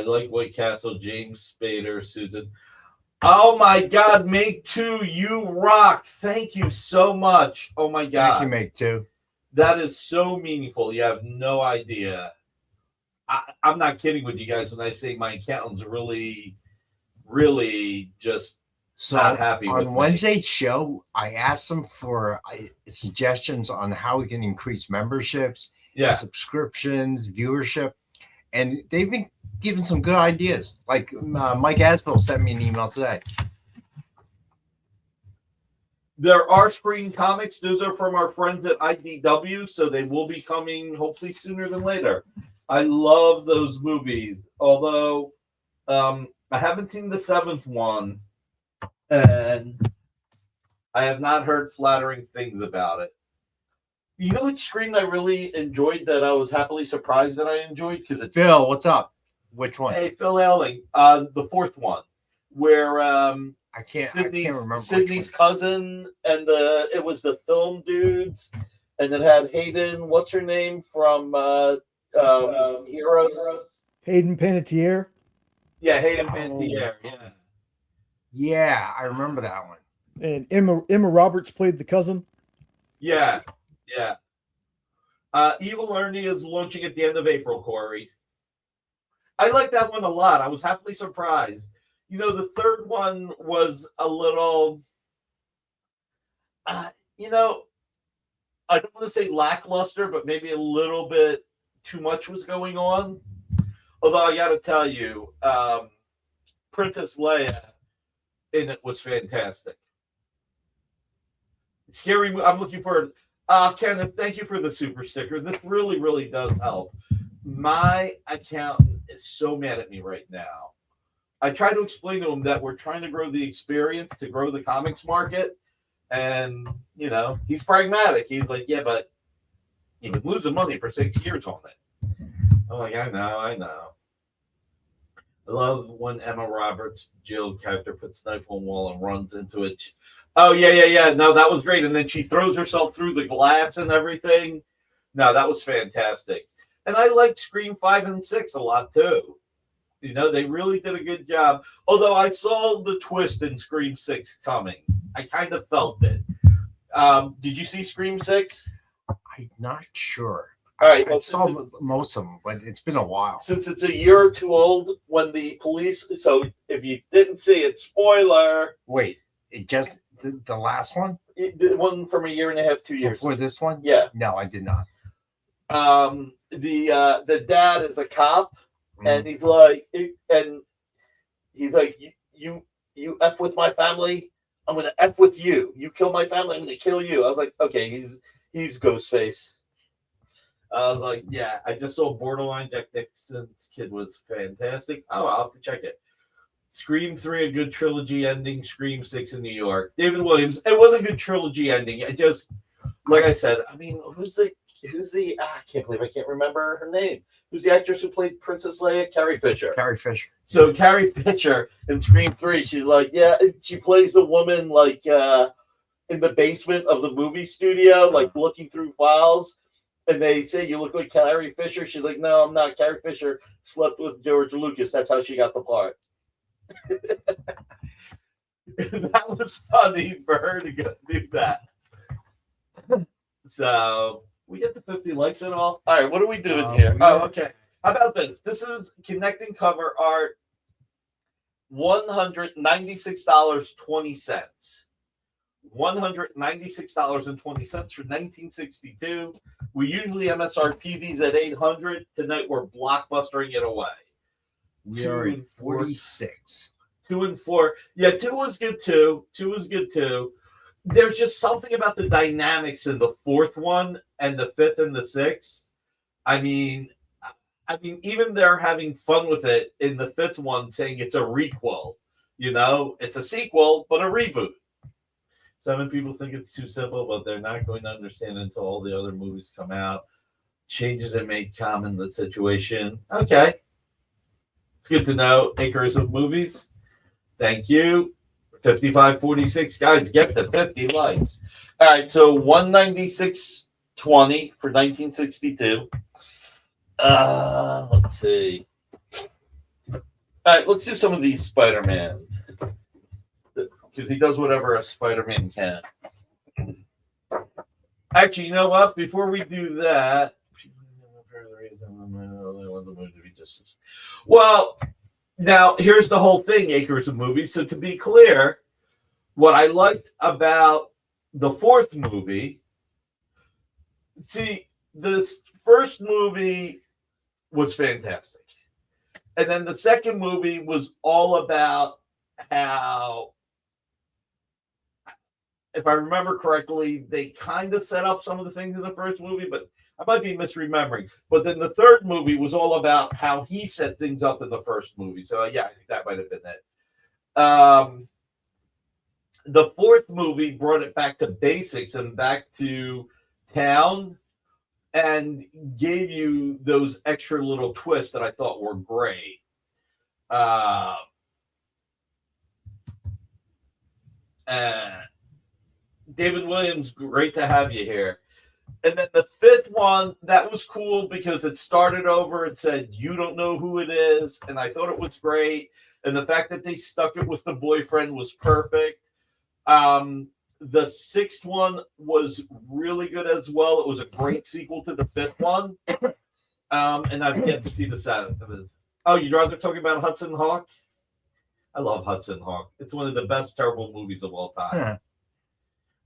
like White Castle, James Spader, Susan. Oh, my God. Make 2. You rock. Thank you so much. Oh, my God. Thank you, Make 2. That is so meaningful. You have no idea. I'm not kidding with you guys when I say my accountant's really just not happy with on Wednesday's show, I asked them for suggestions on how we can increase memberships, subscriptions, viewership, and they've been giving some good ideas. Like Mike Asbill sent me an email today. There are Screen Comics. Those are from our friends at IDW, so they will be coming hopefully sooner than later. I love those movies, although I haven't seen the 7th one, and I have not heard flattering things about it. You know which screen I really enjoyed that I was happily surprised that I enjoyed? Because Phil, what's up? Which one? Hey, Phil Elling, the 4th one, where I can't remember. Sydney's cousin, and it was the film dudes, and it had Hayden, what's her name from Heroes? Hayden Panettiere. Yeah, Hayden Panettiere. Yeah, I remember that one. And Emma Roberts played the cousin. Yeah. Evil Ernie is launching at the end of April, Corey. I like that one a lot. I was happily surprised. You know, the 3rd one was a little, I don't want to say lackluster, but maybe a little bit too much was going on. Although I got to tell you, Princess Leia in it was fantastic. Scary. I'm looking for Kenneth, thank you for the super sticker. This really, really does help. My accountant is so mad at me right now. I try to explain to him that we're trying to grow the experience, to grow the comics market. And, he's pragmatic. He's like, yeah, but you've been losing money for 6 years on it. I'm like, I know. I love when Emma Roberts, Jill character, puts knife on wall and runs into it. Oh, yeah. No, that was great. And then she throws herself through the glass and everything. No, that was fantastic. And I liked Scream 5 and 6 a lot, too. They really did a good job. Although I saw the twist in Scream 6 coming. I kind of felt it. Did you see Scream 6? I'm not sure. All right, I saw most of them, but it's been a while. Since it's a year or two old, when the police. So if you didn't see it, spoiler. Wait, it just the last one? The one from a year and a half, 2 years. Before this one? Yeah. No, I did not. The dad is a cop, and he's like, you F with my family, I'm gonna F with you. You kill my family, I'm gonna kill you. I was like, okay, he's Ghostface. I was like, yeah, I just saw Borderline. Jack Nicholson's kid was fantastic. Oh, I'll have to check it. Scream 3, a good trilogy ending. Scream 6 in New York. David Williams. It was a good trilogy ending. I just, like I said, I mean, who's the I can't believe I can't remember her name. Who's the actress who played Princess Leia? Carrie Fisher. Carrie Fisher. So Carrie Fisher in Scream 3, she's like, yeah, she plays the woman like in the basement of the movie studio, like looking through files. And they say, you look like Carrie Fisher. She's like, no, I'm not. Carrie Fisher slept with George Lucas. That's how she got the part. That was funny for her to go do that. So we get the 50 likes and all. All right, what are we doing here? Yeah. Oh, okay. How about this? This is connecting cover art. $196.20. $196.20 for 1962. We usually MSRP these at $800. Tonight we're blockbustering it away. We are at 46. 2 and 4. Yeah, 2 was good too. 2 was good too. There's just something about the dynamics in the 4th one and the 5th and the 6th. I mean, even they're having fun with it in the 5th one, saying it's a requel. You know, it's a sequel, but a reboot. Some people think it's too simple, but they're not going to understand until all the other movies come out. Changes that may come in the situation. Okay. It's good to know. Acres of movies. Thank you. 5546. Guys, get the 50 likes. All right, so 196.20 for 1962. Let's see. All right, let's do some of these Spider-Mans. Because he does whatever a Spider-Man can. Actually, you know what? Before we do that, well, now here's the whole thing, Acres of Movies. So to be clear, what I liked about the 4th movie, see, this first movie was fantastic. And then the second movie was all about how, if I remember correctly, they kind of set up some of the things in the first movie, but I might be misremembering. But then the third movie was all about how he set things up in the first movie. So, yeah, I think that might have been it. The 4th movie brought it back to basics and back to town and gave you those extra little twists that I thought were great. David Williams, great to have you here. And then the 5th one, that was cool because it started over and said, you don't know who it is. And I thought it was great. And the fact that they stuck it with the boyfriend was perfect. The 6th one was really good as well. It was a great sequel to the 5th one. And I've yet to see the 7th. Oh, you'd rather talk about Hudson Hawk? I love Hudson Hawk. It's one of the best terrible movies of all time. Yeah.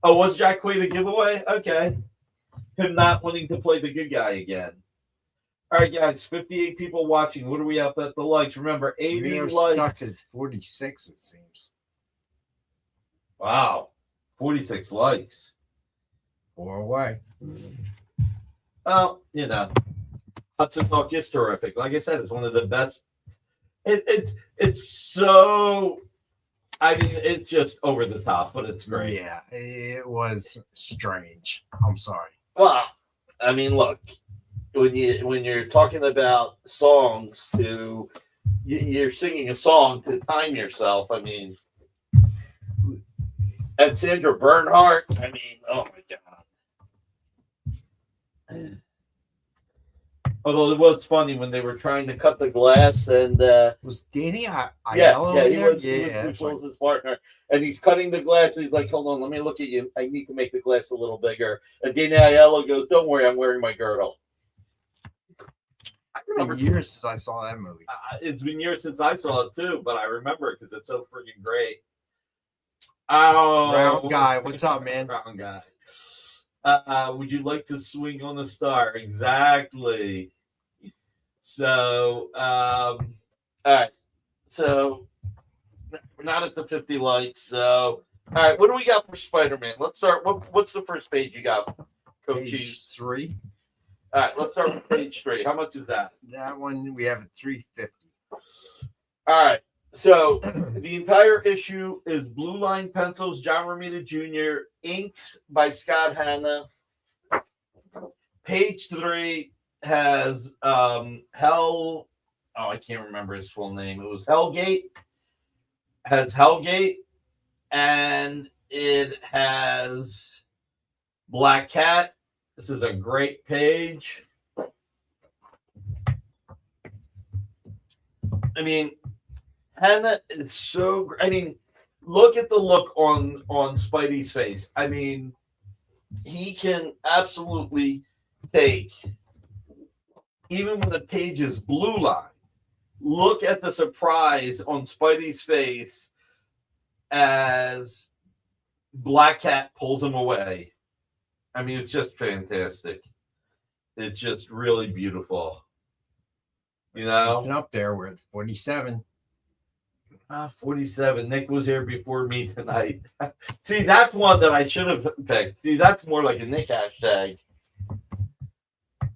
Oh, was Jack Quaid a giveaway? Okay. Him not wanting to play the good guy again. All right, guys, 58 people watching. What are we up at the likes? Remember, 80 likes. Stuck at 46, it seems. Wow. 46 likes. 4 away. Well, you know, Hudson Hawk is terrific. Like I said, it's one of the best. It's so, I mean, it's just over the top, but it's great. Yeah, it was strange. I'm sorry. Well, I mean, look, when you're talking about songs you're singing a song to time yourself. I mean, and Sandra Bernhardt. I mean, oh my God. Although it was funny when they were trying to cut the glass, and Was Danny Aiello yeah, in he there? was, That's right. his partner, and he's cutting the glass. And he's like, "Hold on, let me look at you. I need to make the glass a little bigger." And Danny Aiello goes, "Don't worry, I'm wearing my girdle." I It's been years since I saw that movie. It's been years since I saw it too, but I remember it because it's so freaking great. Oh, Round guy, what's up, man? Round guy. Would you like to swing on the star? Exactly. So, all right. So, we're not at the 50 likes. So, all right. What do we got for Spider-Man? Let's start. What's the first page you got, Coach? Page 3. All right. Let's start with page 3. How much is that? That one we have at 350. All right. So the entire issue is blue line pencils, John Romita Jr., inks by Scott Hanna. Page 3 has Hell. Oh, I can't remember his full name. It was Hellgate. Has Hellgate, and it has Black Cat. This is a great page. I mean, Hannah, it's so. I mean, look at the look on Spidey's face. I mean, he can absolutely take, even when the page is blue line. Look at the surprise on Spidey's face as Black Cat pulls him away. I mean, it's just fantastic. It's just really beautiful. You know, And up there, we're at 47. 47. Nick was here before me tonight. See, that's one that I should have picked. See, that's more like a Nick hashtag.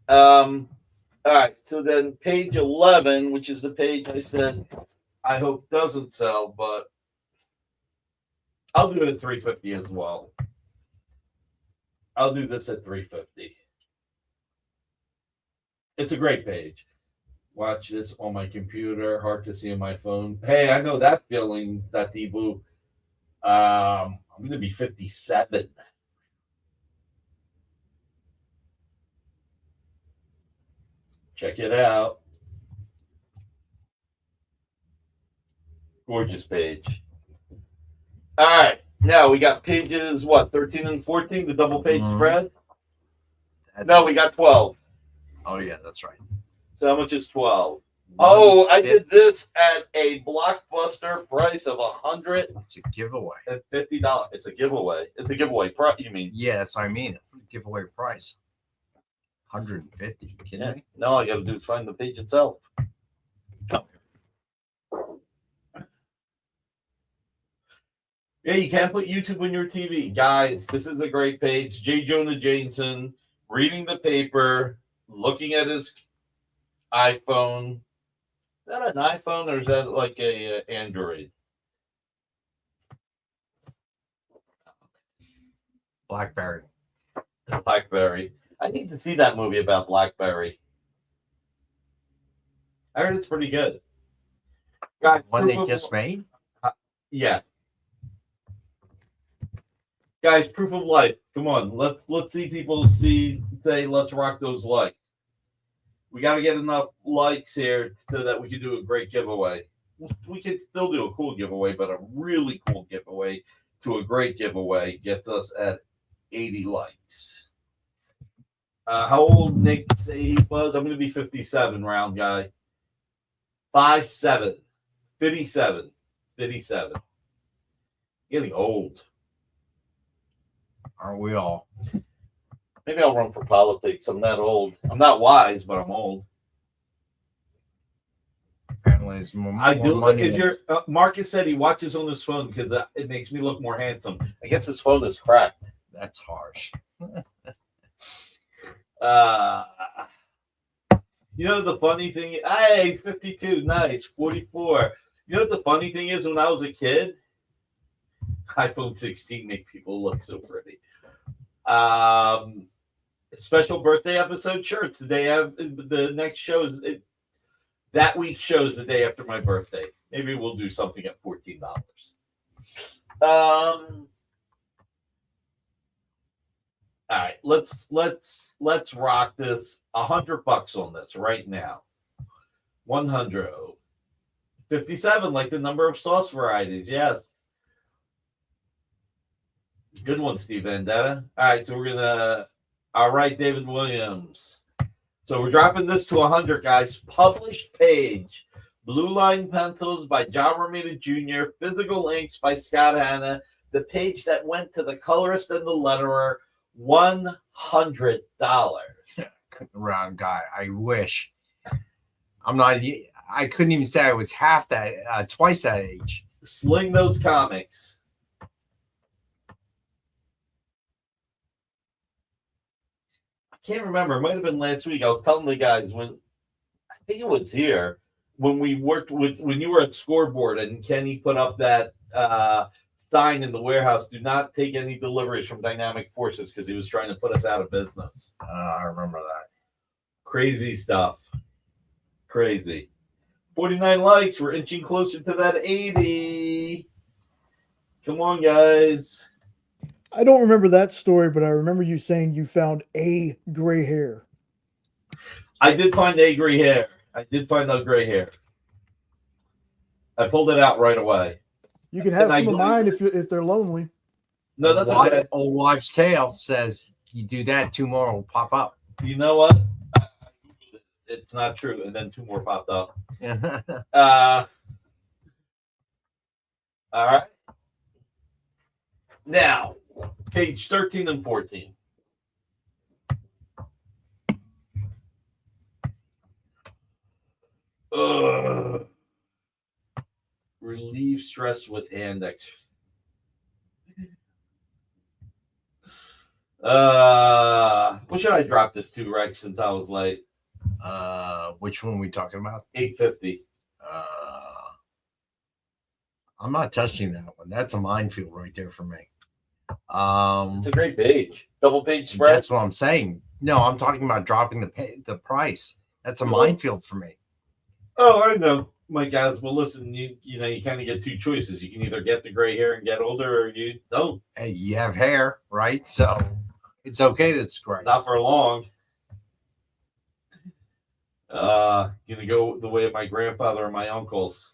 All right. So then page 11, which is the page I said I hope doesn't sell, but I'll do it at 350 as well. I'll do this at 350. It's a great page. Watch this on my computer. Hard to see on my phone. Hey, I know that feeling, that Debu. I'm going to be 57. Check it out. Gorgeous page. All right. Now we got pages, 13 and 14, the double page spread? No, we got 12. Oh, yeah, that's right. So how much is 12? Oh, I did this at a blockbuster price of $150. It's a giveaway. It's a giveaway. It's a giveaway price, you mean? Yeah, that's what I mean. Giveaway price. 150. You kidding me? No, I got to do is find the page itself. Yeah, you can't put YouTube on your TV. Guys, this is a great page. J. Jonah Jameson reading the paper, looking at his iPhone. Is that an iPhone or is that like a Android? Blackberry. Blackberry. I need to see that movie about Blackberry. I heard it's pretty good. Guys, One they just made? Yeah. Guys, proof of life. Come on, let's see people say let's rock those likes. We got to get enough likes here so that we can do a great giveaway. We can still do a cool giveaway, but a really cool giveaway to a great giveaway gets us at 80 likes. How old Nick say he was? I'm going to be 57, round guy. 57. 57. 57. Getting old. Aren't we all? Maybe I'll run for politics. I'm that old. I'm not wise, but I'm old. Apparently, it's more money. If Marcus said he watches on his phone because it makes me look more handsome. I guess his phone is cracked. That's harsh. You know the funny thing? Hey, 52, nice. 44. You know what the funny thing is? When I was a kid, iPhone 16 made people look so pretty. Special birthday episode. Sure, it's the day of the next show. That week shows the day after my birthday. Maybe we'll do something at $14. All right, let's rock this. $100 on this right now. 157, like the number of sauce varieties. Yes. Good one, Steve Vendetta. All right, so we're gonna. All right, David Williams. So we're dropping this to 100, guys. Published page. Blue Line Pencils by John Romita Jr. Physical Inks by Scott Hanna. The page that went to the colorist and the letterer. $100. Round guy. I wish. I'm not. I couldn't even say I was half that, twice that age. Sling those comics. I can't remember. It might have been last week. I was telling the guys when I think it was here when we worked with when you were at Scoreboard and Kenny put up that sign in the warehouse. Do not take any deliveries from Dynamic Forces because he was trying to put us out of business. I remember that. Crazy stuff. Crazy. 49 likes. We're inching closer to that 80. Come on, guys. I don't remember that story, but I remember you saying you found a gray hair. I did find a gray hair. I did find a gray hair. I pulled it out right away. You can have some of mine if they're lonely. No, that's okay. Old wives' tale says you do that, 2 more will pop up. You know what? It's not true, and then 2 more popped up. All right. Now, page 13 and 14. Relieve stress with hand exercise. What should I drop this to, Rex, since I was late? Which one are we talking about? 850. I'm not touching that one. That's a minefield right there for me. It's a great page. Double page spread. That's what I'm saying. No, I'm talking about dropping the price. That's a minefield for me. Oh, I know. My guys, well, listen, you kind of get 2 choices. You can either get the gray hair and get older, or you don't. Hey, you have hair, right? So it's okay that's gray. Not for long. Gonna go the way of my grandfather and my uncles.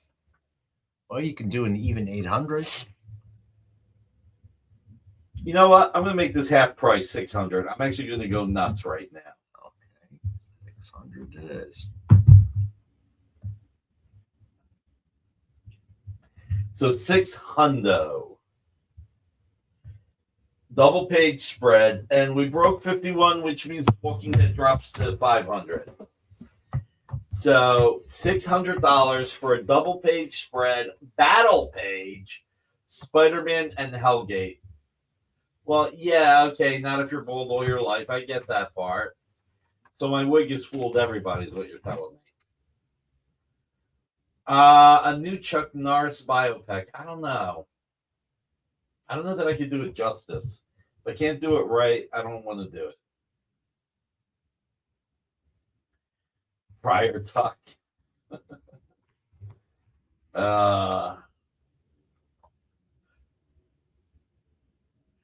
Well, you can do an even 800. You know what? I'm gonna make this half price 600. I'm actually gonna go nuts right now. Okay, 600 it is. So 600. Double page spread, and we broke 51, which means Walking Dead drops to 500. So $600 for a double page spread, battle page, Spider-Man and Hellgate. Well, yeah, okay, not if you're bold all your life. I get that part. So my wig has fooled everybody, is what you're telling me. A new Chuck Norris biopic. I don't know. I don't know that I could do it justice. If I can't do it right, I don't want to do it. Prior Tuck.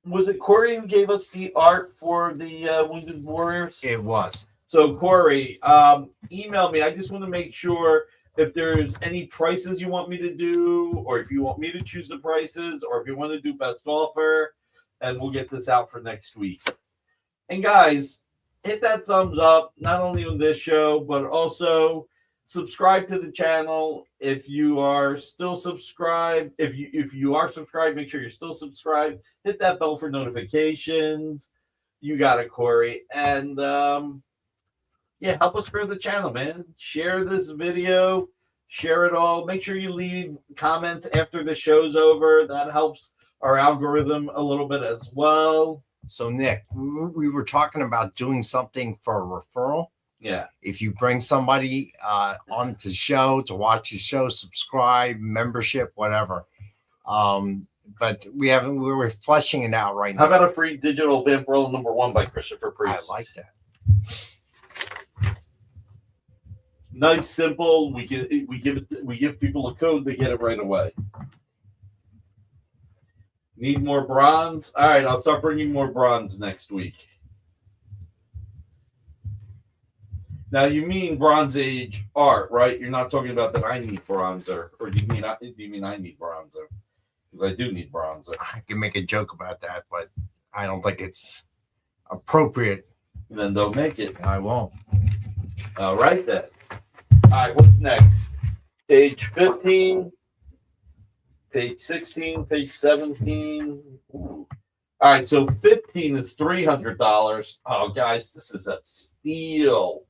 Was it Corey who gave us the art for the Wounded Warriors? It was. So Corey, email me. I just want to make sure if there's any prices you want me to do, or if you want me to choose the prices, or if you want to do best offer, and we'll get this out for next week. And guys, hit that thumbs up, not only on this show, but also subscribe to the channel. If you are still subscribed, if you are subscribed, make sure you're still subscribed. Hit that bell for notifications. You got it, Corey. And yeah, help us grow the channel, man. Share this video, share it all. Make sure you leave comments after the show's over. That helps our algorithm a little bit as well. So, Nick, we were talking about doing something for a referral. Yeah. If you bring somebody on the show to watch the show, subscribe, membership, whatever. But we're fleshing it out right now. How about a free digital Vampirella #1 by Christopher Priest? I like that. Nice, simple. We give people a code, they get it right away. Need more bronze? All right, I'll start bringing more bronze next week. Now you mean Bronze Age art, right? You're not talking about that I need bronzer, or do you mean I need bronzer? Because I do need bronzer. I can make a joke about that, but I don't think it's appropriate. Then don't make it. I won't. All right then. All right, what's next? Page 15, page 16, page 17. All right, so 15 is $300. Oh, guys, this is a steal.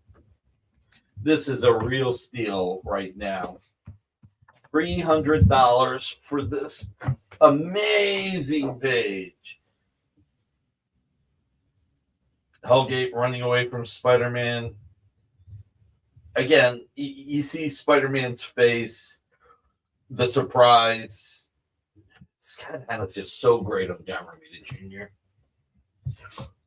This is a real steal right now. $300 for this amazing page. Hellgate running away from Spider-Man. Again, you see Spider-Man's face, the surprise. And it's just so great of John Romita Jr.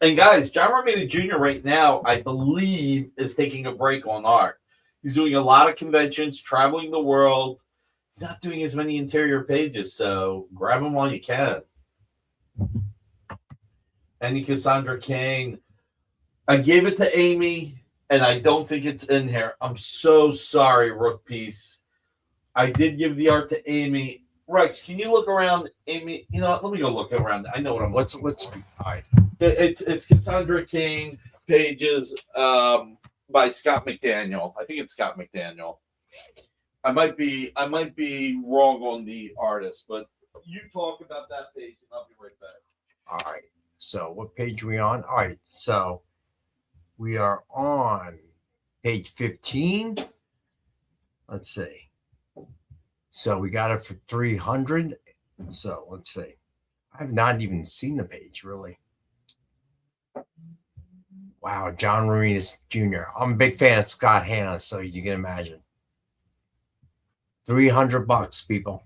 And guys, John Romita Jr. right now, I believe, is taking a break on art. He's doing a lot of conventions, traveling the world. He's not doing as many interior pages, so grab him while you can. Any Cassandra Cain. I gave it to Amy, and I don't think it's in here. I'm so sorry, Rook Piece. I did give the art to Amy. Rex, can you look around, Amy? You know what? Let me go look around. I know what I'm looking for. All right. It's Cassandra Cain pages by Scott McDaniel. I think it's Scott McDaniel. I might be wrong on the artist, but you talk about that page and I'll be right back. All right. So what page are we on? All right. So we are on page 15. Let's see. So we got it for 300. So let's see. I've not even seen the page, really. Wow, John Romita Jr. I'm a big fan of Scott Hanna, so you can imagine. $300, people.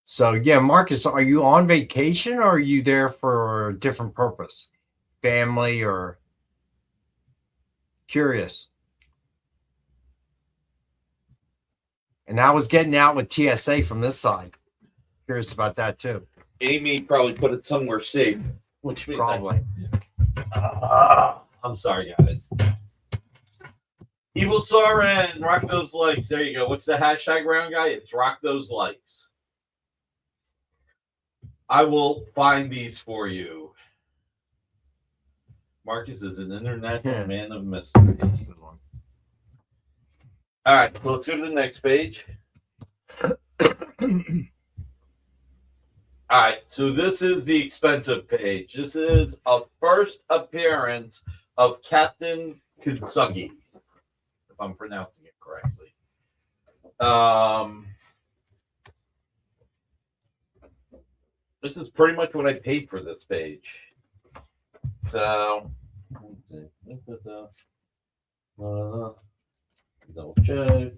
So yeah, Marcus, are you on vacation or are you there for a different purpose? Family or curious? And I was getting out with TSA from this side. Curious about that too. Amy probably put it somewhere safe, which means Probably. I'm sorry, guys. Evil Soren, rock those likes. There you go. What's the hashtag, round guy? It's rock those likes. I will find these for you. Marcus is an international man of mystery. That's a good one. All right, so let's go to the next page. All right, so this is the expensive page. This is a first appearance of Captain Kitsugi, if I'm pronouncing it correctly. This is pretty much what I paid for this page. So, double check.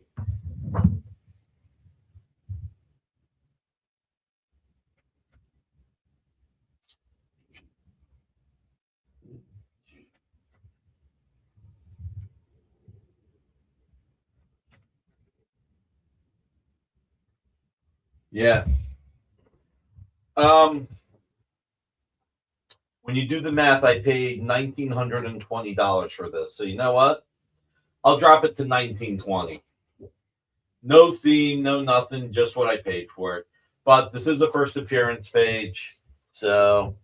Yeah. When you do the math, I paid $1,920 for this. So you know what? I'll drop it to $1,920. No theme, no nothing, just what I paid for it. But this is a first appearance page, so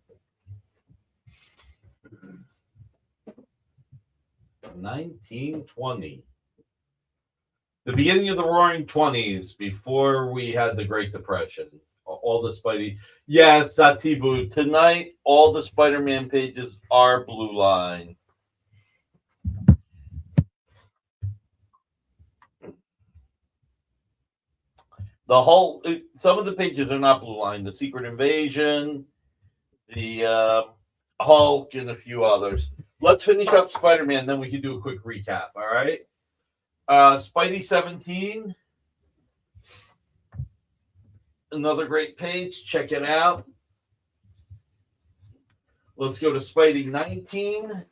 $1,920. The beginning of the Roaring '20s, before we had the Great Depression. All the Spidey. Yes, Satibu. Tonight, all the Spider-Man pages are blue line. The whole, some of the pages are not blue line. The Secret Invasion, the Hulk, and a few others. Let's finish up Spider-Man, then we can do a quick recap. All right. Spidey 17. Another great page. Check it out. Let's go to Spidey 19.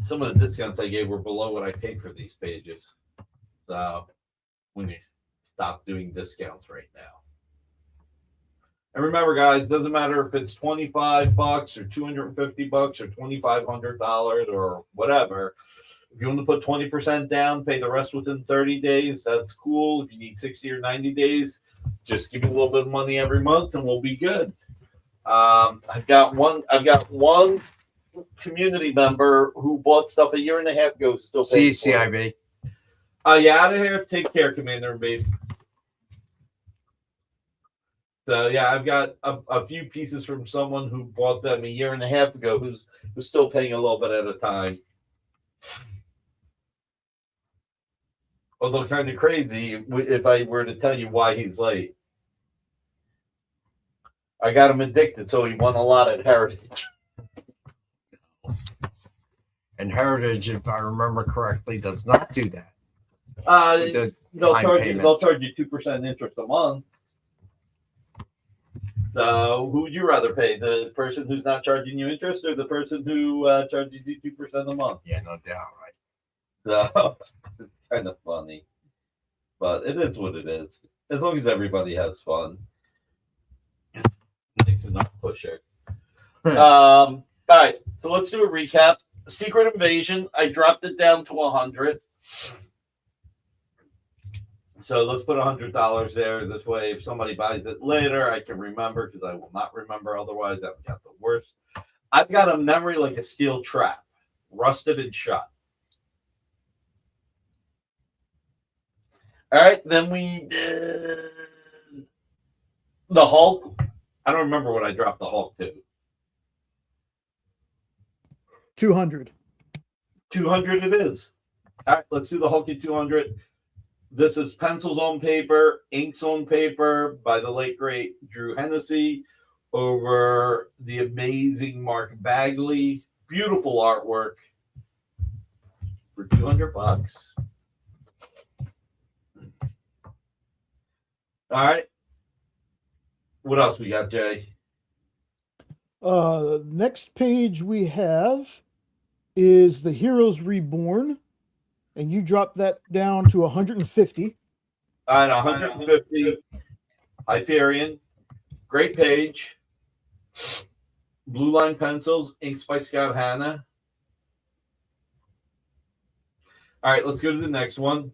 Some of the discounts I gave were below what I paid for these pages. So when you stop doing discounts right now. And remember, guys, doesn't matter if it's $25 or $250 or $2,500 or whatever. If you want to put 20% down, pay the rest within 30 days, that's cool. If you need 60 or 90 days, just give me a little bit of money every month and we'll be good. I've got one community member who bought stuff a year and a half ago, still paying CCIB. You out of here? Take care, Commander and Babe. So yeah, I've got a few pieces from someone who bought them a year and a half ago who's still paying a little bit at a time. Although kind of crazy if I were to tell you why he's late. I got him addicted, so he won a lot at Heritage. And Heritage, if I remember correctly, does not do that. They'll charge you 2% interest a month. So who would you rather pay? The person who's not charging you interest or the person who charges you 2% a month? Yeah, no doubt, right? So it's kind of funny. But it is what it is. As long as everybody has fun. Nick's enough pusher. All right, so let's do a recap. Secret Invasion, I dropped it down to 100. So let's put $100 there. This way, if somebody buys it later, I can remember, because I will not remember otherwise. I've got the worst. I've got a memory like a steel trap, rusted and shot. All right, then we did the Hulk. I don't remember what I dropped the Hulk to. 200. 200 it is. All right, let's do the Hulk at 200. This is pencils on paper, inks on paper by the late, great Drew Hennessy over the amazing Mark Bagley. Beautiful artwork for $200. All right. What else we got, Jay? Next page we have is the Heroes Reborn. And you dropped that down to 150. All right, 150. Hyperion. Great page. Blue line pencils, inks by Scott Hanna. All right, let's go to the next one.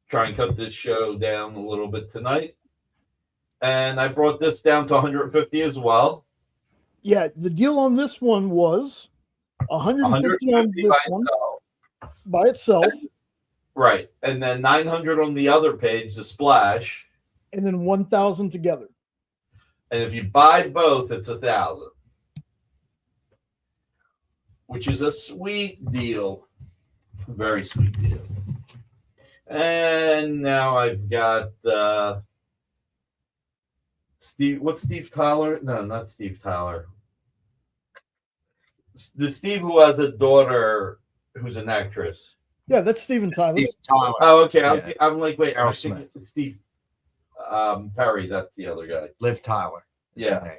Try and cut this show down a little bit tonight. And I brought this down to 150 as well. Yeah, the deal on this one was 150 on this one. By itself. Right. And then 900 on the other page, the splash. And then 1,000 together. And if you buy both, it's 1,000. Which is a sweet deal. Very sweet deal. And now I've got Steve. What's Steve Tyler? No, not Steve Tyler. The Steve who has a daughter who's an actress. Yeah, that's Steven Tyler. Steve Tyler. Oh, okay. Yeah. I'm like, wait, Errol I think it's Steve Perry. That's the other guy. Liv Tyler. Yeah.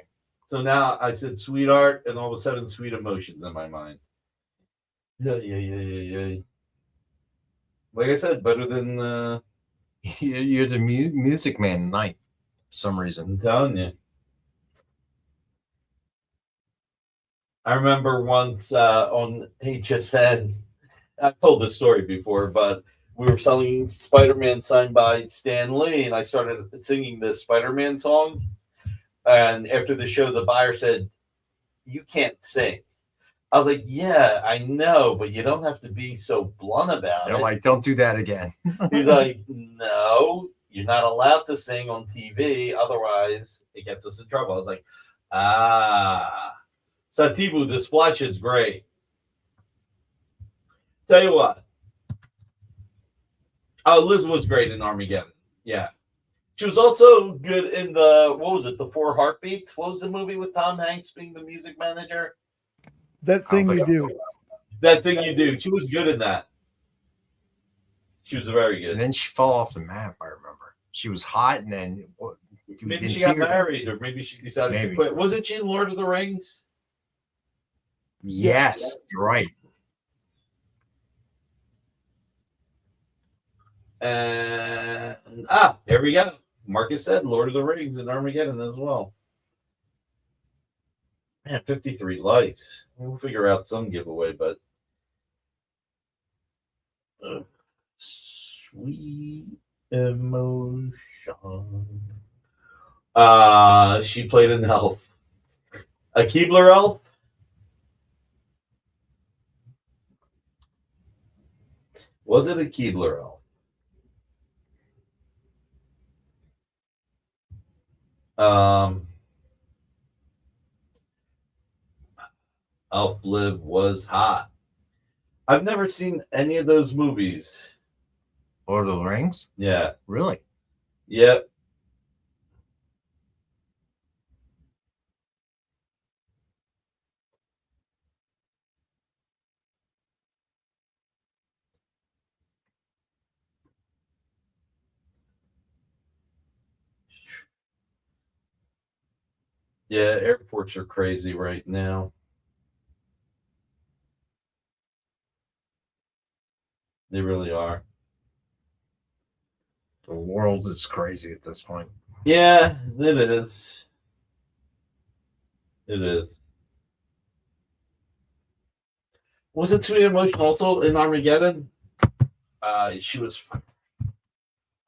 So now I said sweetheart, and all of a sudden, sweet emotions in my mind. Yeah. Like I said, better than. You're the music man tonight, for some reason. I'm telling you. I remember once on HSN, I've told this story before, but we were selling Spider-Man signed by Stan Lee, and I started singing this Spider-Man song. And after the show, the buyer said, "You can't sing." I was like, "Yeah, I know, but you don't have to be so blunt about They're it." like, don't do that again. He's like, "No, you're not allowed to sing on TV. Otherwise, it gets us in trouble." I was like, Satibu, the splash is great. Tell you what. Oh, Liz was great in Armageddon. Yeah. She was also good in the, what was it, The Four Heartbeats? What was the movie with Tom Hanks being the music manager? That Thing You Do. That Thing You Do. She was good in that. She was very good. And then she fell off the map, I remember. She was hot, and then maybe she got married, or maybe she decided to quit. Wasn't she in Lord of the Rings? Yes, you're right. And here we go. Marcus said Lord of the Rings and Armageddon as well. Man, 53 likes. We'll figure out some giveaway, but sweet emotion. She played an elf. A Keebler elf? Was it a Keebler elf? Elf Live was hot. I've never seen any of those movies. Lord of the Rings? Yeah. Really? Yep. Yeah, airports are crazy right now. They really are. The world is crazy at this point. Yeah, it is. It is. Wasn't Sweet Emotion also in Armageddon? She was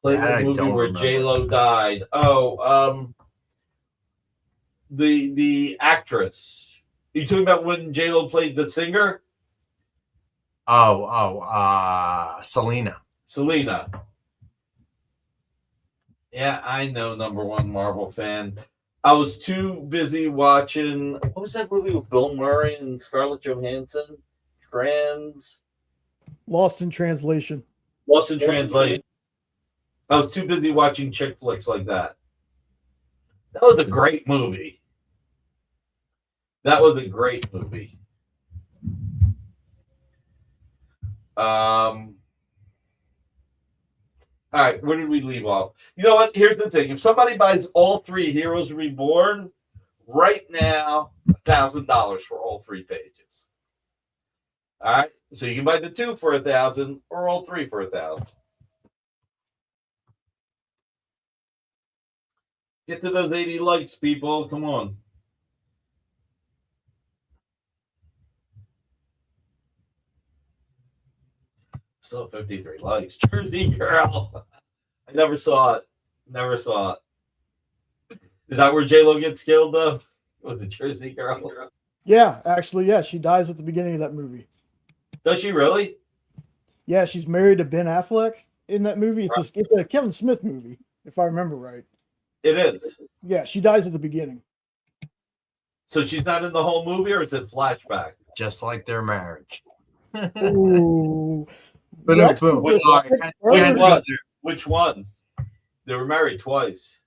playing That I the movie don't where remember. J-Lo died. Oh, the actress. You talking about when J-Lo played the singer? Selena. Selena. Yeah, I know, number one Marvel fan. I was too busy watching. What was that movie with Bill Murray and Scarlett Johansson? Lost in Translation. Lost in Translation. I was too busy watching chick flicks like that. That was a great movie. All right, where did we leave off? You know what? Here's the thing. If somebody buys all 3 Heroes Reborn, right now, $1,000 for all 3 pages. All right? So you can buy the 2 for $1,000 or all 3 for $1,000. Get to those 80 likes, people. Come on. Still 53 likes. Jersey Girl. I never saw it. Is that where J-Lo gets killed, though? Was it Jersey Girl? Yeah, actually, yeah. She dies at the beginning of that movie. Does she really? Yeah, she's married to Ben Affleck in that movie. It's a Kevin Smith movie, if I remember right. It is. Yeah, she dies at the beginning. So she's not in the whole movie, or is it flashback? Just like their marriage. Ooh. But no, boom. Sorry. Which one? They were married twice.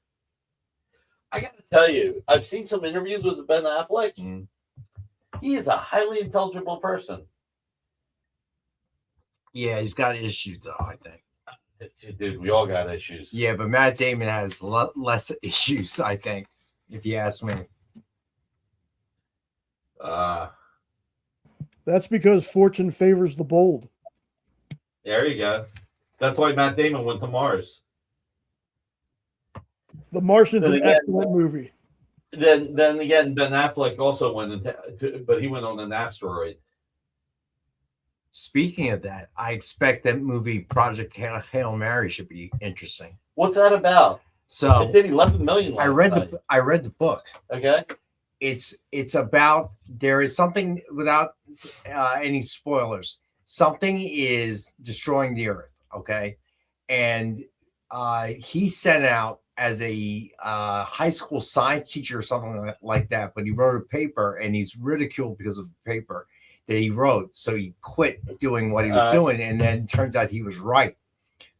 I got to tell you, I've seen some interviews with Ben Affleck. Mm. He is a highly intelligible person. Yeah, he's got issues, though, I think. Dude, we all got issues. Yeah, but Matt Damon has less issues, I think, if you ask me. That's because fortune favors the bold. There you go. That's why Matt Damon went to Mars. The Martian's an excellent movie. Then again, Ben Affleck also went but he went on an asteroid. Speaking of that, I expect that movie Project Hail Mary should be interesting. What's that about? So it did 11 million. I read the book. Okay. It's about, there is something, without any spoilers, something is destroying the earth. Okay. And he sent out as a high school science teacher or something like that, but he wrote a paper and he's ridiculed because of the paper that he wrote. So he quit doing what he was doing, and then it turns out he was right.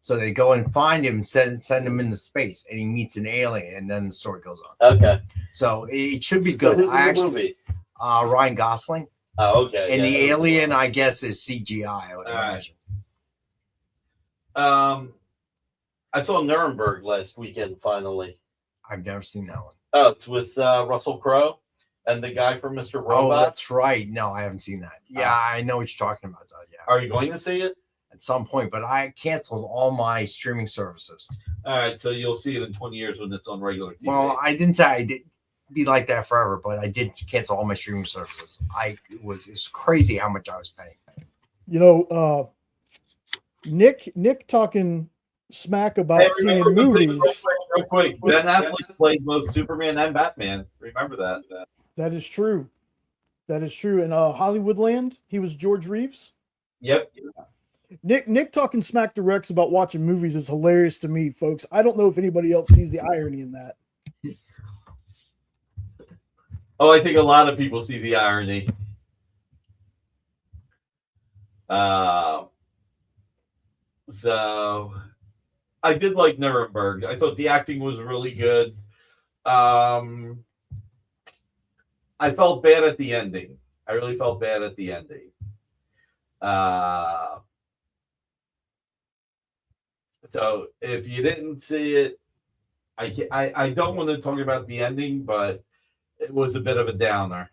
So they go and find him, send him into space, and he meets an alien, and then the story goes on. Okay. So it should be good. So who's the movie? Ryan Gosling. Oh, okay. And the alien, I guess, is CGI, I would imagine. I saw Nuremberg last weekend, finally. I've never seen that one. Oh, it's with Russell Crowe and the guy from Mr. Robot. Oh, that's right. No, I haven't seen that. Yeah, I know what you're talking about, though. Yeah. Are you going to see it? at some point, but I canceled all my streaming services. All right, so you'll see it in 20 years when it's on regular TV. Well, I didn't say I did be like that forever, but I did cancel all my streaming services. It's crazy how much I was paying. You know, Nick talking smack about seeing movies. Real quick. Ben Affleck played both Superman and Batman. Remember that. That is true. That is true. In Hollywoodland, he was George Reeves. Yep. Nick talking smack to Rex about watching movies is hilarious to me, folks. I don't know if anybody else sees the irony in that. Oh, I think a lot of people see the irony. So I did like Nuremberg. I thought the acting was really good. I felt bad at the ending. I really felt bad at the ending. So if you didn't see it, I don't want to talk about the ending, but it was a bit of a downer.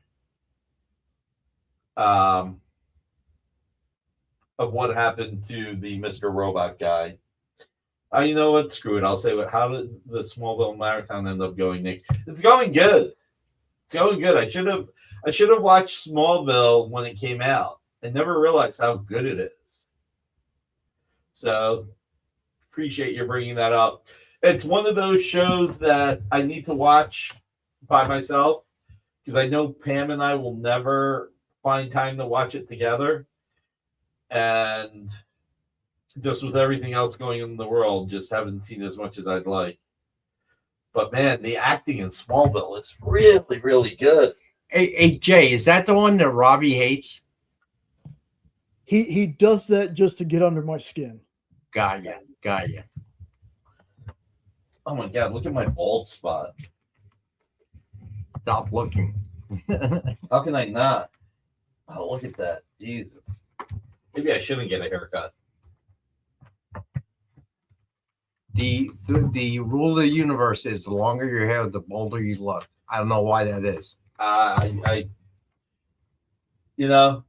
Of what happened to the Mr. Robot guy. You know what? Screw it. I'll say how did the Smallville Marathon end up going, Nick? It's going good. It's going good. I should have watched Smallville when it came out. I never realized how good it is. So appreciate you bringing that up. It's one of those shows that I need to watch by myself because I know Pam and I will never find time to watch it together. And just with everything else going on in the world, just haven't seen as much as I'd like. But man, the acting in Smallville is really, really good. Hey, Jay, is that the one that Robbie hates? He does that just to get under my skin. Got ya. Oh my God, look at my bald spot. Stop looking. How can I not? Oh, look at that. Jesus. Maybe I shouldn't get a haircut. The rule of the universe is the longer your hair, the bolder you look. I don't know why that is. I you know,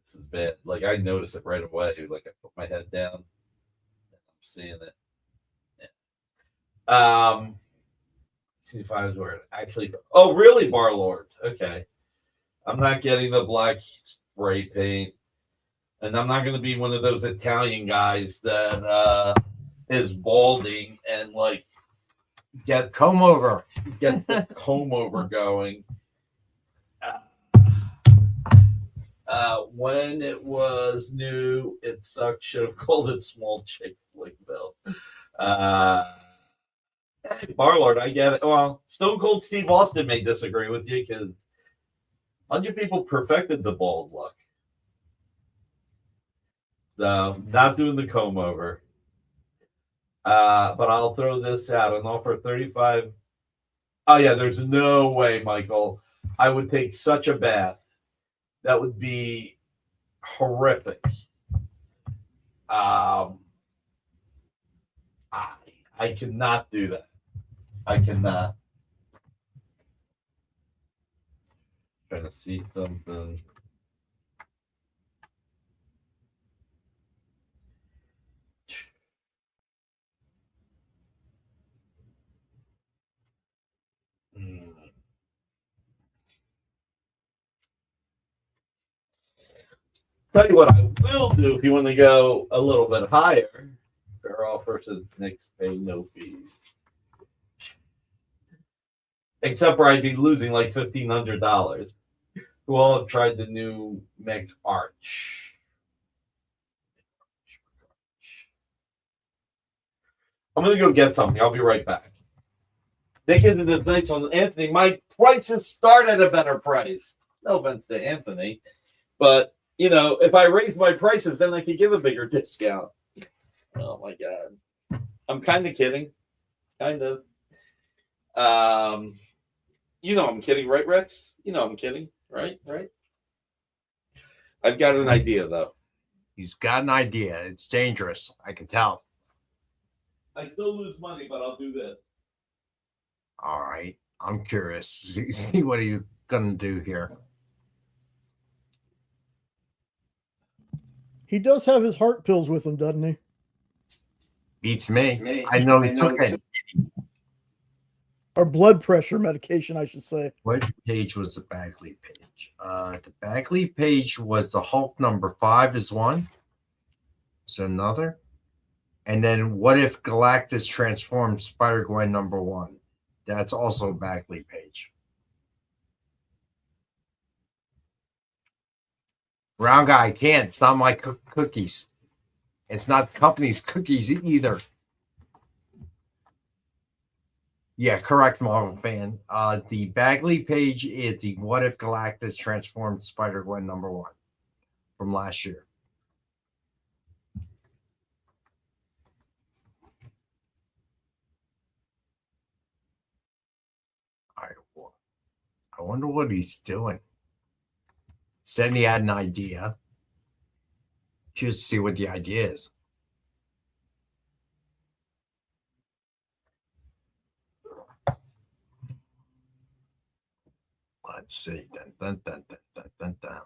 this is bad. Like I notice it right away. Like I put my head down, and I'm seeing it. Yeah. See if I was wearing actually. Oh, really, Barlord? Okay. I'm not getting the black spray paint, and I'm not going to be one of those Italian guys that is balding and like gets the comb over going. When it was new, it sucked. Should have called it Small Chick Flick Bill. Barlord, I get it. Well, Stone Cold Steve Austin may disagree with you because a bunch of people perfected the bald look. So, not doing the comb over. But I'll throw this out and offer 35. Oh, yeah, there's no way, Michael. I would take such a bath. That would be horrific. I cannot do that. I cannot. Trying to see something. Tell you what I will do if you want to go a little bit higher. Fair all versus Nick's pay no fees. Except for I'd be losing like $1,500. Who all have tried the new Mick Arch. I'm going to go get something. I'll be right back. Nick isn't as nice on Anthony. My prices start at a better price. No offense to Anthony. But, you know, if I raise my prices, then I could give a bigger discount. Oh, my God. I'm kind of kidding. Kind of. You know I'm kidding, right, Rex? You know I'm kidding, right? Right? I've got an idea, though. He's got an idea. It's dangerous. I can tell. I still lose money, but I'll do this. All right. I'm curious. See what he's going to do here. He does have his heart pills with him, doesn't he? Beats me. I know he took it. Or blood pressure medication, I should say. What page was the Bagley page? The Bagley page was the Hulk number 5 is one. Is there another? And then what if Galactus transformed Spider-Gwen number 1? That's also a Bagley page. Brown guy can't. It's not my cookies. It's not the company's cookies either. Yeah, correct, Marvel fan. The Bagley page is the What If Galactus Transformed Spider-Gwen number 1 from last year. I wonder what he's doing. Said he had an idea. Curious to see what the idea is. Let's see. Dun, dun, dun.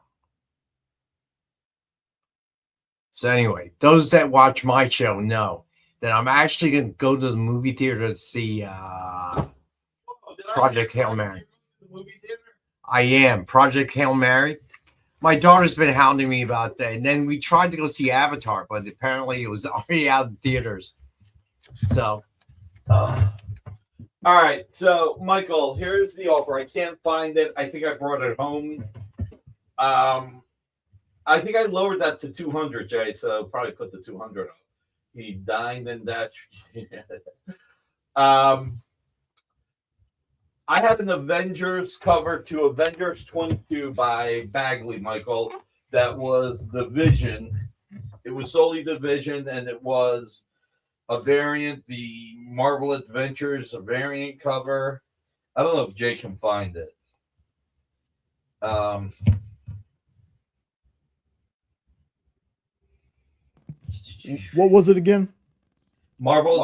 So anyway, those that watch my show know that I'm actually going to go to the movie theater to see Project Hail Mary. I am. Project Hail Mary. My daughter's been hounding me about that. And then we tried to go see Avatar, but apparently it was already out in theaters. So. All right, so Michael, here's the offer. I can't find it. I think I brought it home. I think I lowered that to 200, Jay. So probably put the 200 up. He dined in that. I have an Avengers cover to Avengers 22 by Bagley, Michael. That was the Vision. It was solely the Vision, and it was a variant, the Marvel Adventures, a variant cover. I don't know if Jay can find it. What was it again? Marvel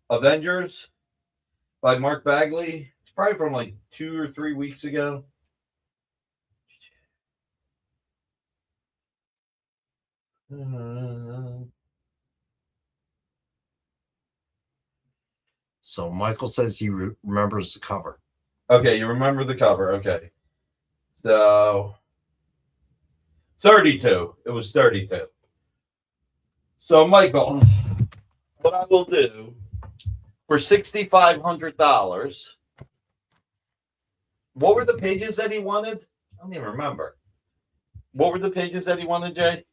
Avengers by Mark Bagley. It's probably from like 2 or 3 weeks ago. So Michael says he remembers the cover. Okay, you remember the cover. Okay. So 32. It was 32. So Michael, what I will do for $6,500, what were the pages that he wanted? I don't even remember. What were the pages that he wanted, Jay?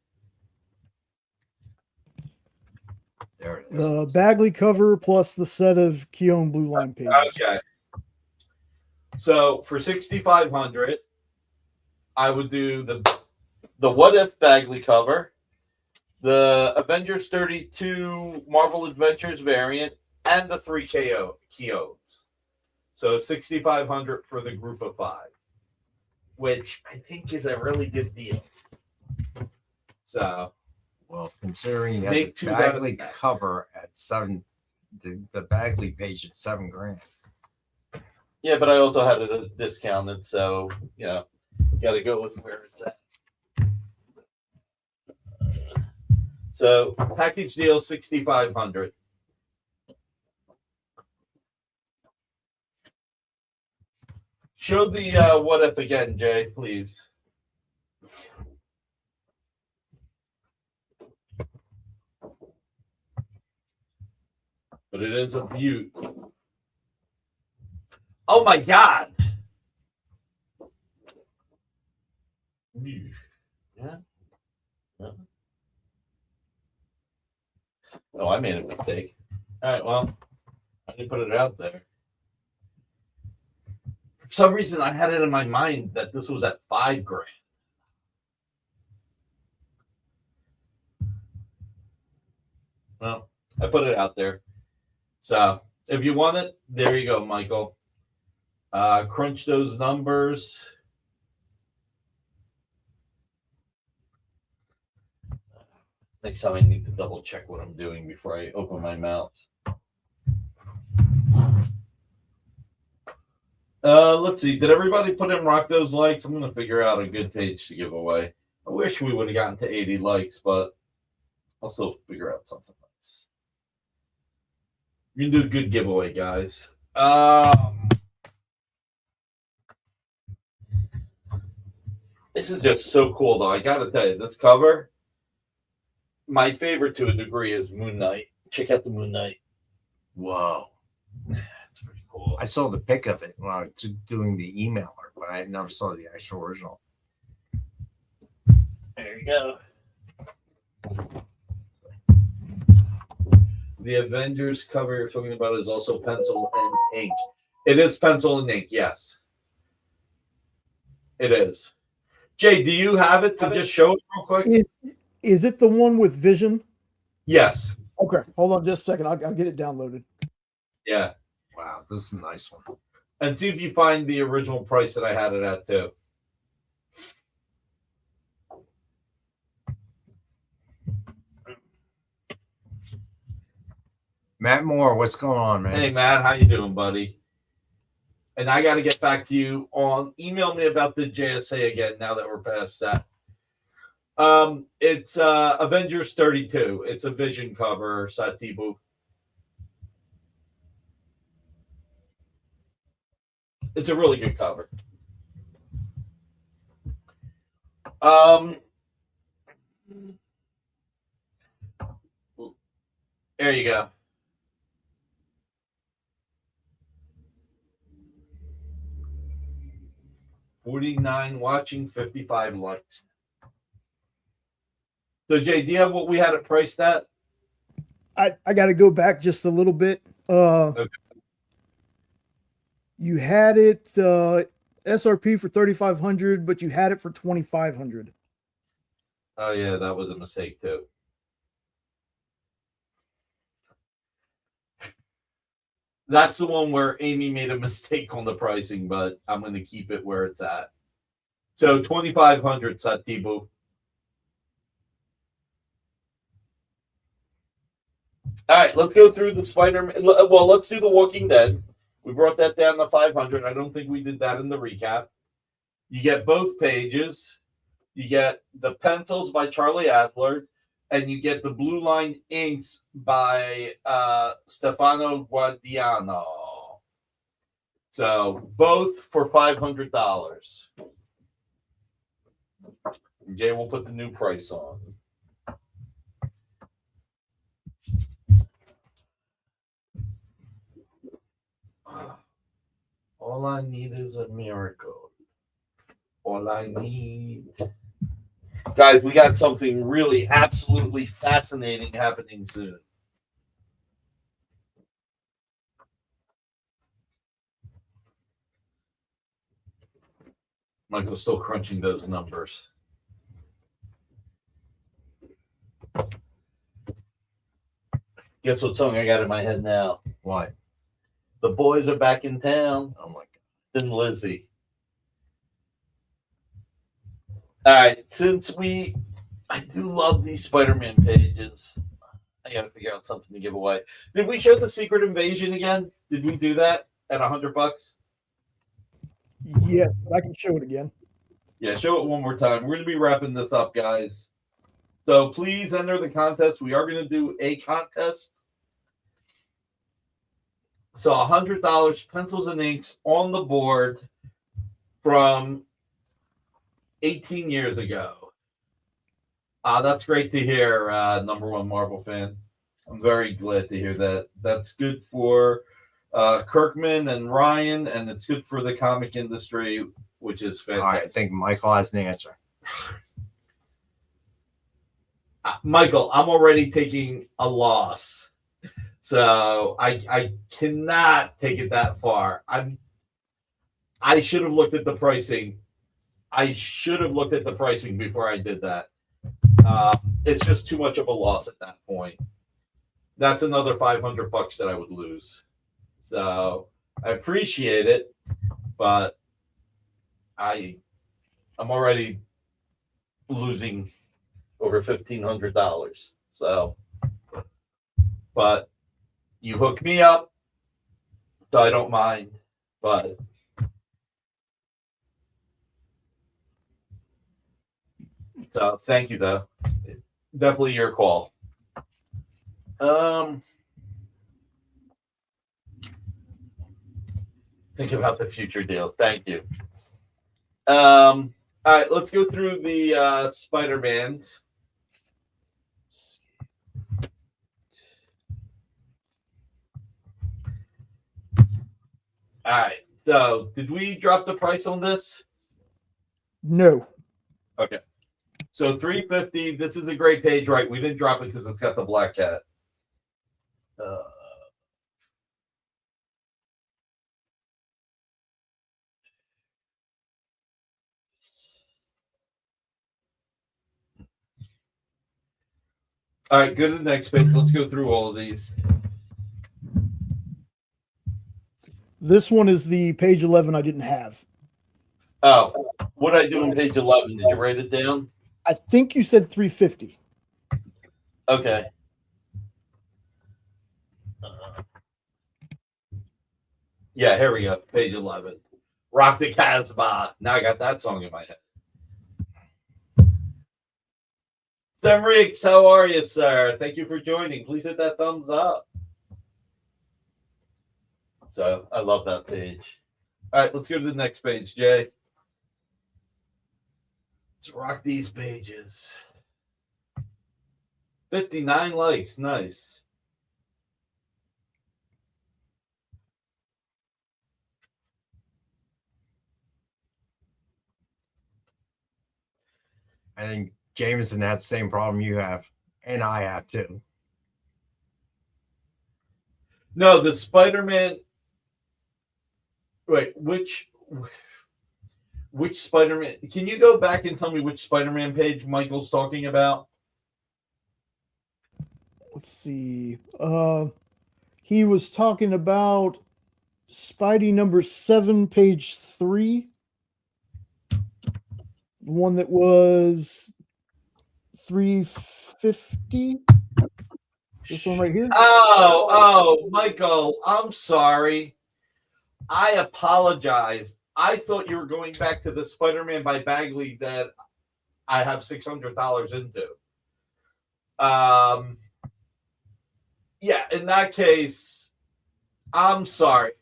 There it is. The Bagley cover plus the set of Keown Blue Line pages. Okay. So for $6,500, I would do the What If Bagley cover, the Avengers 32 Marvel Adventures variant, and the 3 Keowns. So $6,500 for the group of 5, which I think is a really good deal. So, well, considering you have the Bagley cover at $7, the Bagley page at $7,000. Yeah, but I also had it discounted, so got to go with where it's at. So package deal $6,500. Show the What If again, Jay, please. But it is a beaut. Oh my God. Yeah. Oh, I made a mistake. All right, well, I didn't put it out there. For some reason, I had it in my mind that this was at $5,000. Well, I put it out there. So if you want it, there you go, Michael. Crunch those numbers. Next time I need to double check what I'm doing before I open my mouth. Let's see. Did everybody put in Rock Those Likes? I'm going to figure out a good page to give away. I wish we would have gotten to 80 likes, but I'll still figure out something else. You can do a good giveaway, guys. This is just so cool, though. I got to tell you, this cover, my favorite to a degree is Moon Knight. Check out the Moon Knight. Whoa. It's pretty cool. I saw the pic of it when I was doing the emailer, but I never saw the actual original. There you go. The Avengers cover you're talking about is also pencil and ink. It is pencil and ink, yes. It is. Jay, do you have it to just show it real quick? Is it the one with Vision? Yes. Okay, hold on just a second. I'll get it downloaded. Yeah. Wow, this is a nice one. And see if you find the original price that I had it at, too. Matt Moore, what's going on, man? Hey, Matt, how you doing, buddy? And I got to get back to you on email me about the JSA again now that we're past that. It's Avengers 32. It's a Vision cover, Satibu. It's a really good cover. There you go. $49 watching, 55 likes. So, Jay, do you have what we had it priced at? I got to go back just a little bit. Okay. You had it SRP for $3,500, but you had it for $2,500. Oh, yeah, that was a mistake, too. That's the one where Amy made a mistake on the pricing, but I'm going to keep it where it's at. So, $2,500, Satibu. All right, let's go through the Spider-Man. Well, let's do The Walking Dead. We brought that down to 500. I don't think we did that in the recap. You get both pages. You get the pencils by Charlie Adler, and you get the Blue Line inks by Stefano Guadiano. So both for $500. Jay will put the new price on. All I need is a miracle. All I need. Guys, we got something really absolutely fascinating happening soon. Michael's still crunching those numbers. Guess what song I got in my head now? What? The boys are back in town. Oh, my God. And Lizzie. All right, since I do love these Spider-Man pages, I got to figure out something to give away. Did we show the Secret Invasion again? Did we do that at $100? Yeah, I can show it again. Yeah, show it one more time. We're going to be wrapping this up, guys. So please enter the contest. We are going to do a contest. So $100 pencils and inks on the board from 18 years ago. That's great to hear, number one Marvel fan. I'm very glad to hear that. That's good for Kirkman and Ryan, and it's good for the comic industry, which is fantastic. All right, I think Michael has an answer. Michael, I'm already taking a loss. So I cannot take it that far. I should have looked at the pricing. I should have looked at the pricing before I did that. It's just too much of a loss at that point. That's another $500 that I would lose. So I appreciate it, but I'm already losing over $1,500. So, but you hooked me up, so I don't mind. But So thank you, though. Definitely your call. Think about the future deal. Thank you. All right, let's go through the Spider-Mans. All right. So, did we drop the price on this? No. Okay. So $350. This is a great page, right? We didn't drop it because it's got the black cat. All right, go to the next page. Let's go through all of these. This one is the page 11 I didn't have. Oh, what did I do on page 11? Did you write it down? I think you said 350. Okay. Yeah, here we go. Page 11. Rock the Casbah. Now I got that song in my head. Semrix, how are you, sir? Thank you for joining. Please hit that thumbs up. So I love that page. All right, let's go to the next page, Jay. Let's rock these pages. 59 likes. Nice. I think Jameson has the same problem you have, and I have too. No, the Spider-Man. Wait, which Spider-Man? Can you go back and tell me which Spider-Man page Michael's talking about? Let's see. He was talking about Spidey number 7, page 3. The one that was 350. This one right here. Oh, Michael, I'm sorry. I apologize. I thought you were going back to the Spider-Man by Bagley that I have $600 into. Yeah, in that case, I'm sorry.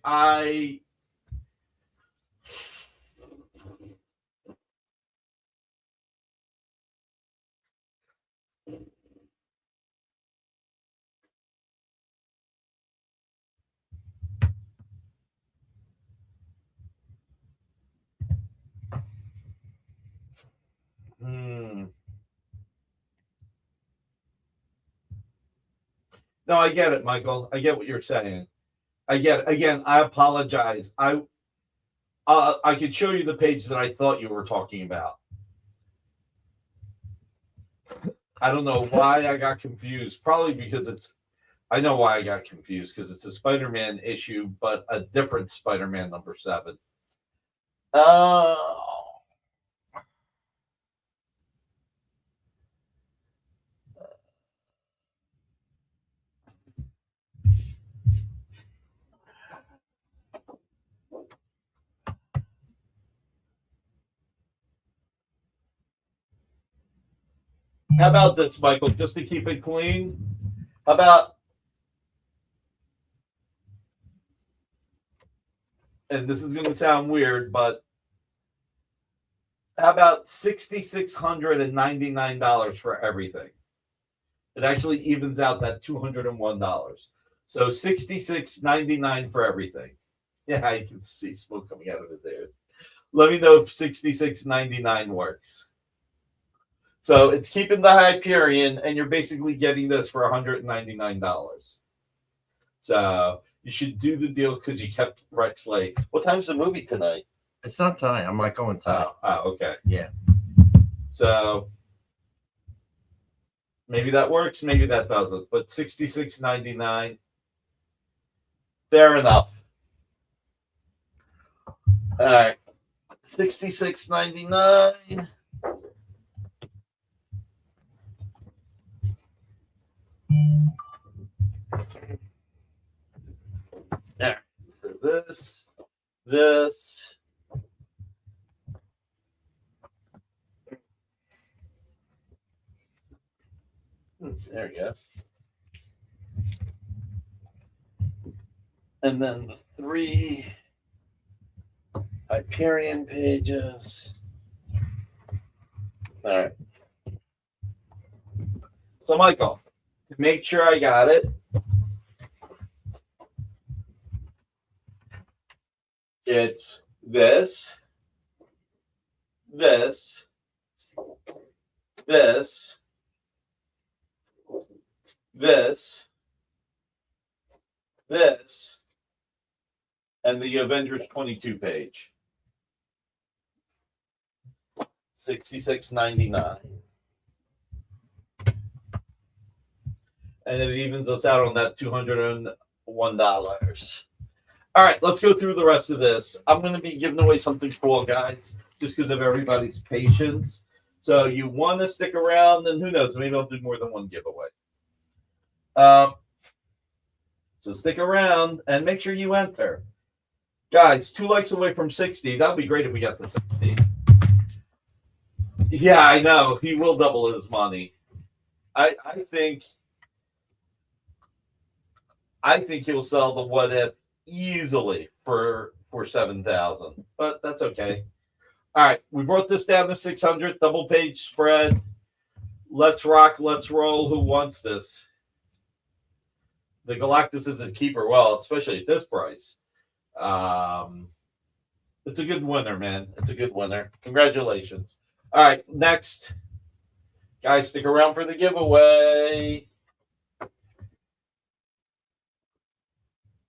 No, I get it, Michael. I get what you're saying. I get it. Again, I apologize. I could show you the page that I thought you were talking about. I don't know why I got confused. Probably because I know why I got confused, because it's a Spider-Man issue, but a different Spider-Man number 7. How about this, Michael? Just to keep it clean. How about, and this is going to sound weird, but how about $6,699 for everything? It actually evens out that $201. So $66.99 for everything. Yeah, I can see smoke coming out of his ears. Let me know if $66.99 works. So it's keeping the Hyperion, and you're basically getting this for $199. So you should do the deal because you kept Rex late. What time's the movie tonight? It's not tonight. I'm not going tonight. Oh, okay. Yeah. So maybe that works, maybe that doesn't. But $66.99. Fair enough. All right. $66.99. There. So this. There you go. And then the 3 Hyperion pages. All right. So, Michael, to make sure I got it, it's this, this, this, this, this, and the Avengers 22 page. $66.99. And it evens us out on that $201. All right, let's go through the rest of this. I'm going to be giving away something cool, guys, just because of everybody's patience. So you want to stick around, and who knows, maybe I'll do more than one giveaway. So stick around and make sure you enter. Guys, 2 likes away from 60. That would be great if we got to 60. Yeah, I know. He will double his money. I think he'll sell the What If easily for 7,000, but that's okay. All right, we brought this down to 600, double page spread. Let's rock, let's roll. Who wants this? The Galactus is a keeper. Well, especially at this price. It's a good winner, man. It's a good winner. Congratulations. All right, next. Guys, stick around for the giveaway.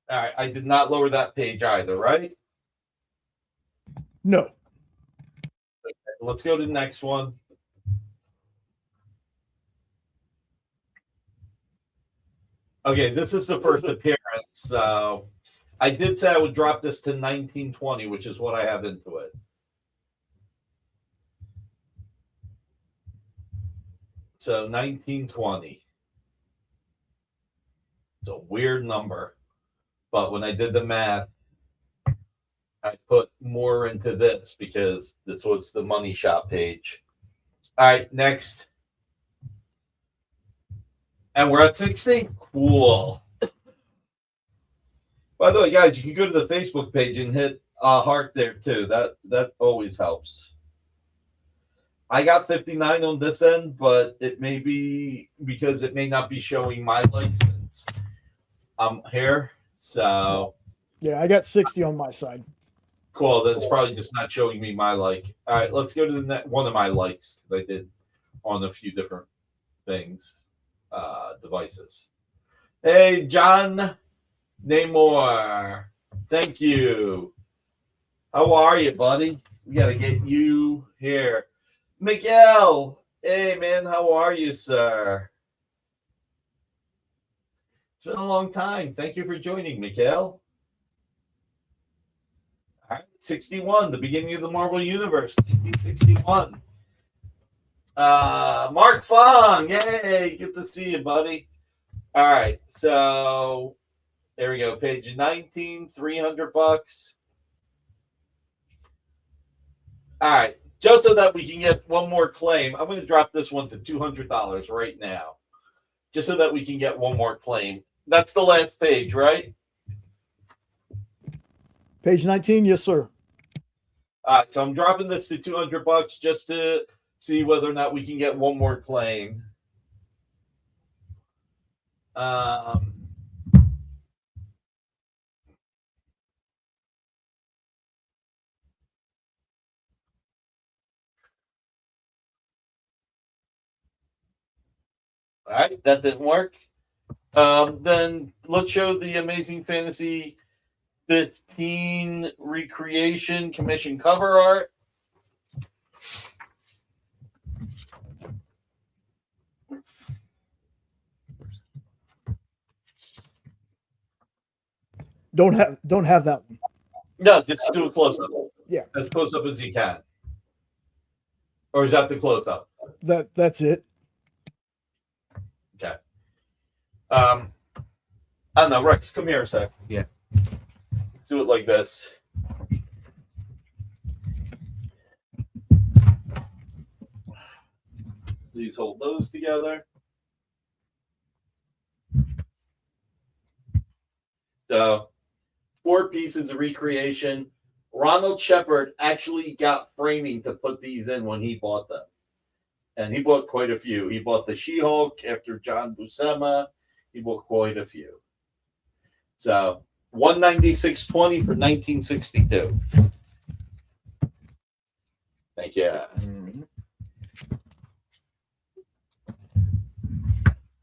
All right, I did not lower that page either, right? No. Okay, let's go to the next one. Okay, this is the first appearance. So I did say I would drop this to 1920, which is what I have into it. So 1920. It's a weird number. But when I did the math, I put more into this because this was the money shop page. All right, next. And we're at 60? Cool. By the way, guys, you can go to the Facebook page and hit a heart there too. That always helps. I got 59 on this end, but it may be because it may not be showing my likes since I'm here. So yeah, I got 60 on my side. Cool. Then it's probably just not showing me my like. All right, let's go to the next one of my likes because I did on a few different things, devices. Hey, John Namor. Thank you. How are you, buddy? We got to get you here. Miguel. Hey, man. How are you, sir? It's been a long time. Thank you for joining, Miguel. All right, 61, the beginning of the Marvel Universe, 1961. Mark Fong. Yay. Good to see you, buddy. All right. So there we go. Page 19, $300. All right. Just so that we can get one more claim, I'm going to drop this one to $200 right now. Just so that we can get one more claim. That's the last page, right? Page 19, yes, sir. All right. So I'm dropping this to $200 just to see whether or not we can get one more claim. All right, that didn't work. Then let's show the Amazing Fantasy 15 recreation commission cover art. Don't have that one. No, just do a close up. Yeah, As close up as you can. Or is that the close up? That's it. Okay. I don't know, Rex, come here a sec. Yeah. Let's do it like this. Please hold those together. So 4 pieces of recreation. Ronald Shepard actually got framing to put these in when he bought them. And he bought quite a few. He bought the She-Hulk after John Buscema. He bought quite a few. So 196.20 for 1962. Thank you. Mm-hmm.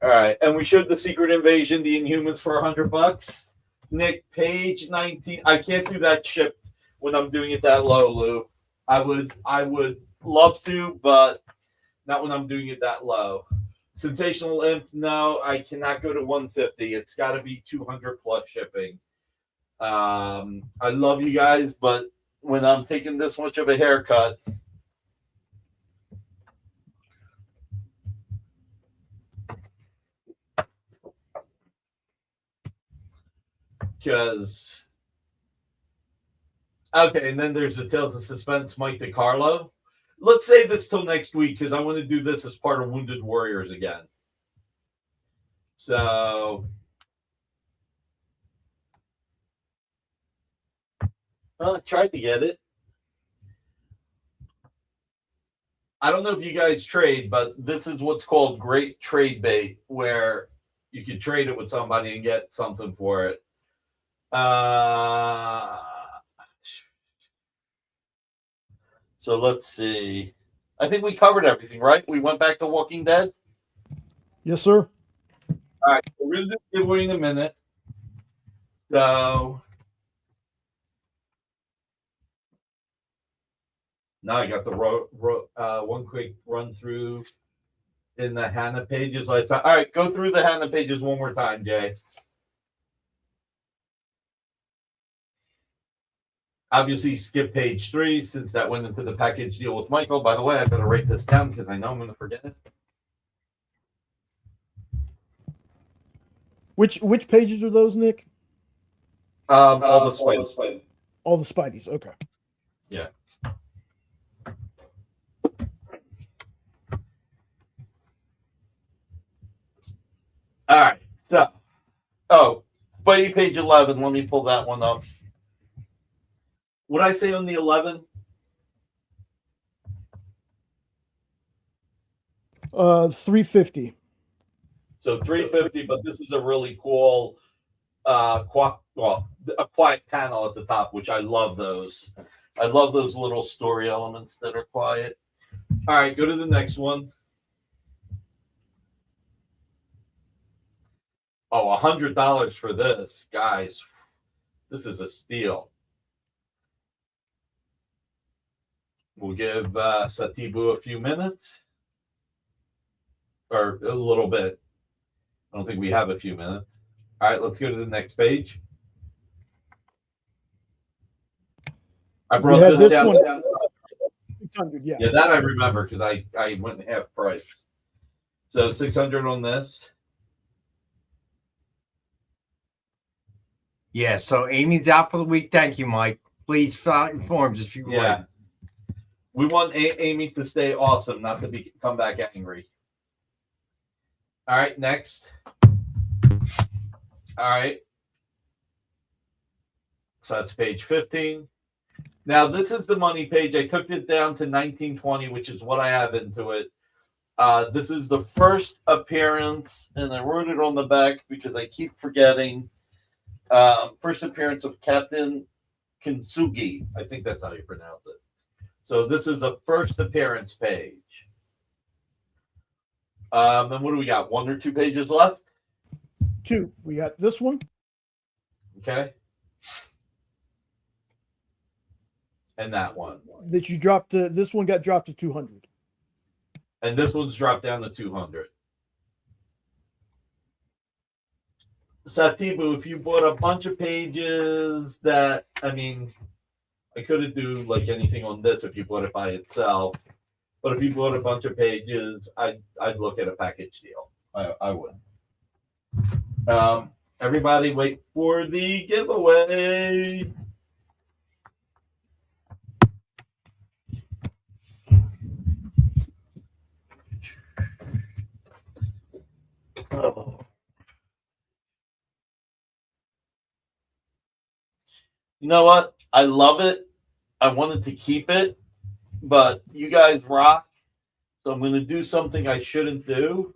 All right, and we showed the Secret Invasion, the Inhumans for $100. Nick, page 19. I can't do that shipped when I'm doing it that low, Lou. I would love to, but not when I'm doing it that low. Sensational Imp, no, I cannot go to 150. It's got to be 200 plus shipping. I love you guys, but when I'm taking this much of a haircut, because okay, and then there's the Tales of Suspense, Mike DiCarlo. Let's save this till next week because I want to do this as part of Wounded Warriors again. So, well, I tried to get it. I don't know if you guys trade, but this is what's called great trade bait, where you can trade it with somebody and get something for it. So let's see. I think we covered everything, right? We went back to Walking Dead. Yes, sir. All right, we're going to do the giveaway in a minute. So now I got the one quick run through in the Hannah pages. All right, go through the Hannah pages one more time, Jay. Obviously, skip page 3 since that went into the package deal with Michael. By the way, I better write this down because I know I'm going to forget it. Which pages are those, Nick? All the Spideys. All the Spideys. Okay. Yeah. All right. So, Spidey page 11. Let me pull that one up. What did I say on the 11? 350. So 350, but this is a really cool, a quiet panel at the top, which I love those. I love those little story elements that are quiet. All right, go to the next one. Oh, $100 for this, guys. This is a steal. We'll give Satibu a few minutes. Or a little bit. I don't think we have a few minutes. All right, let's go to the next page. I brought this down. 600, yeah. Yeah, that I remember because I went in half price. So 600 on this. Yeah, so Amy's out for the week. Thank you, Mike. Please fill out your forms if you would. We want Amy to stay awesome, not to come back angry. All right, next. All right. So that's page 15. Now, this is the money page. I took it down to 1920, which is what I have into it. This is the first appearance, and I wrote it on the back because I keep forgetting. First appearance of Captain Kintsugi. I think that's how you pronounce it. So this is a first appearance page. And what do we got? 1 or 2 pages left? 2. We got this one. Okay. And that one. That you dropped to, this one got dropped to 200. And this one's dropped down to 200. Satibu, if you bought a bunch of pages that, I mean, I could do like anything on this if you bought it by itself. But if you bought a bunch of pages, I'd look at a package deal. I would. Everybody wait for the giveaway. Oh. You know what? I love it. I wanted to keep it, but you guys rock. So I'm going to do something I shouldn't do.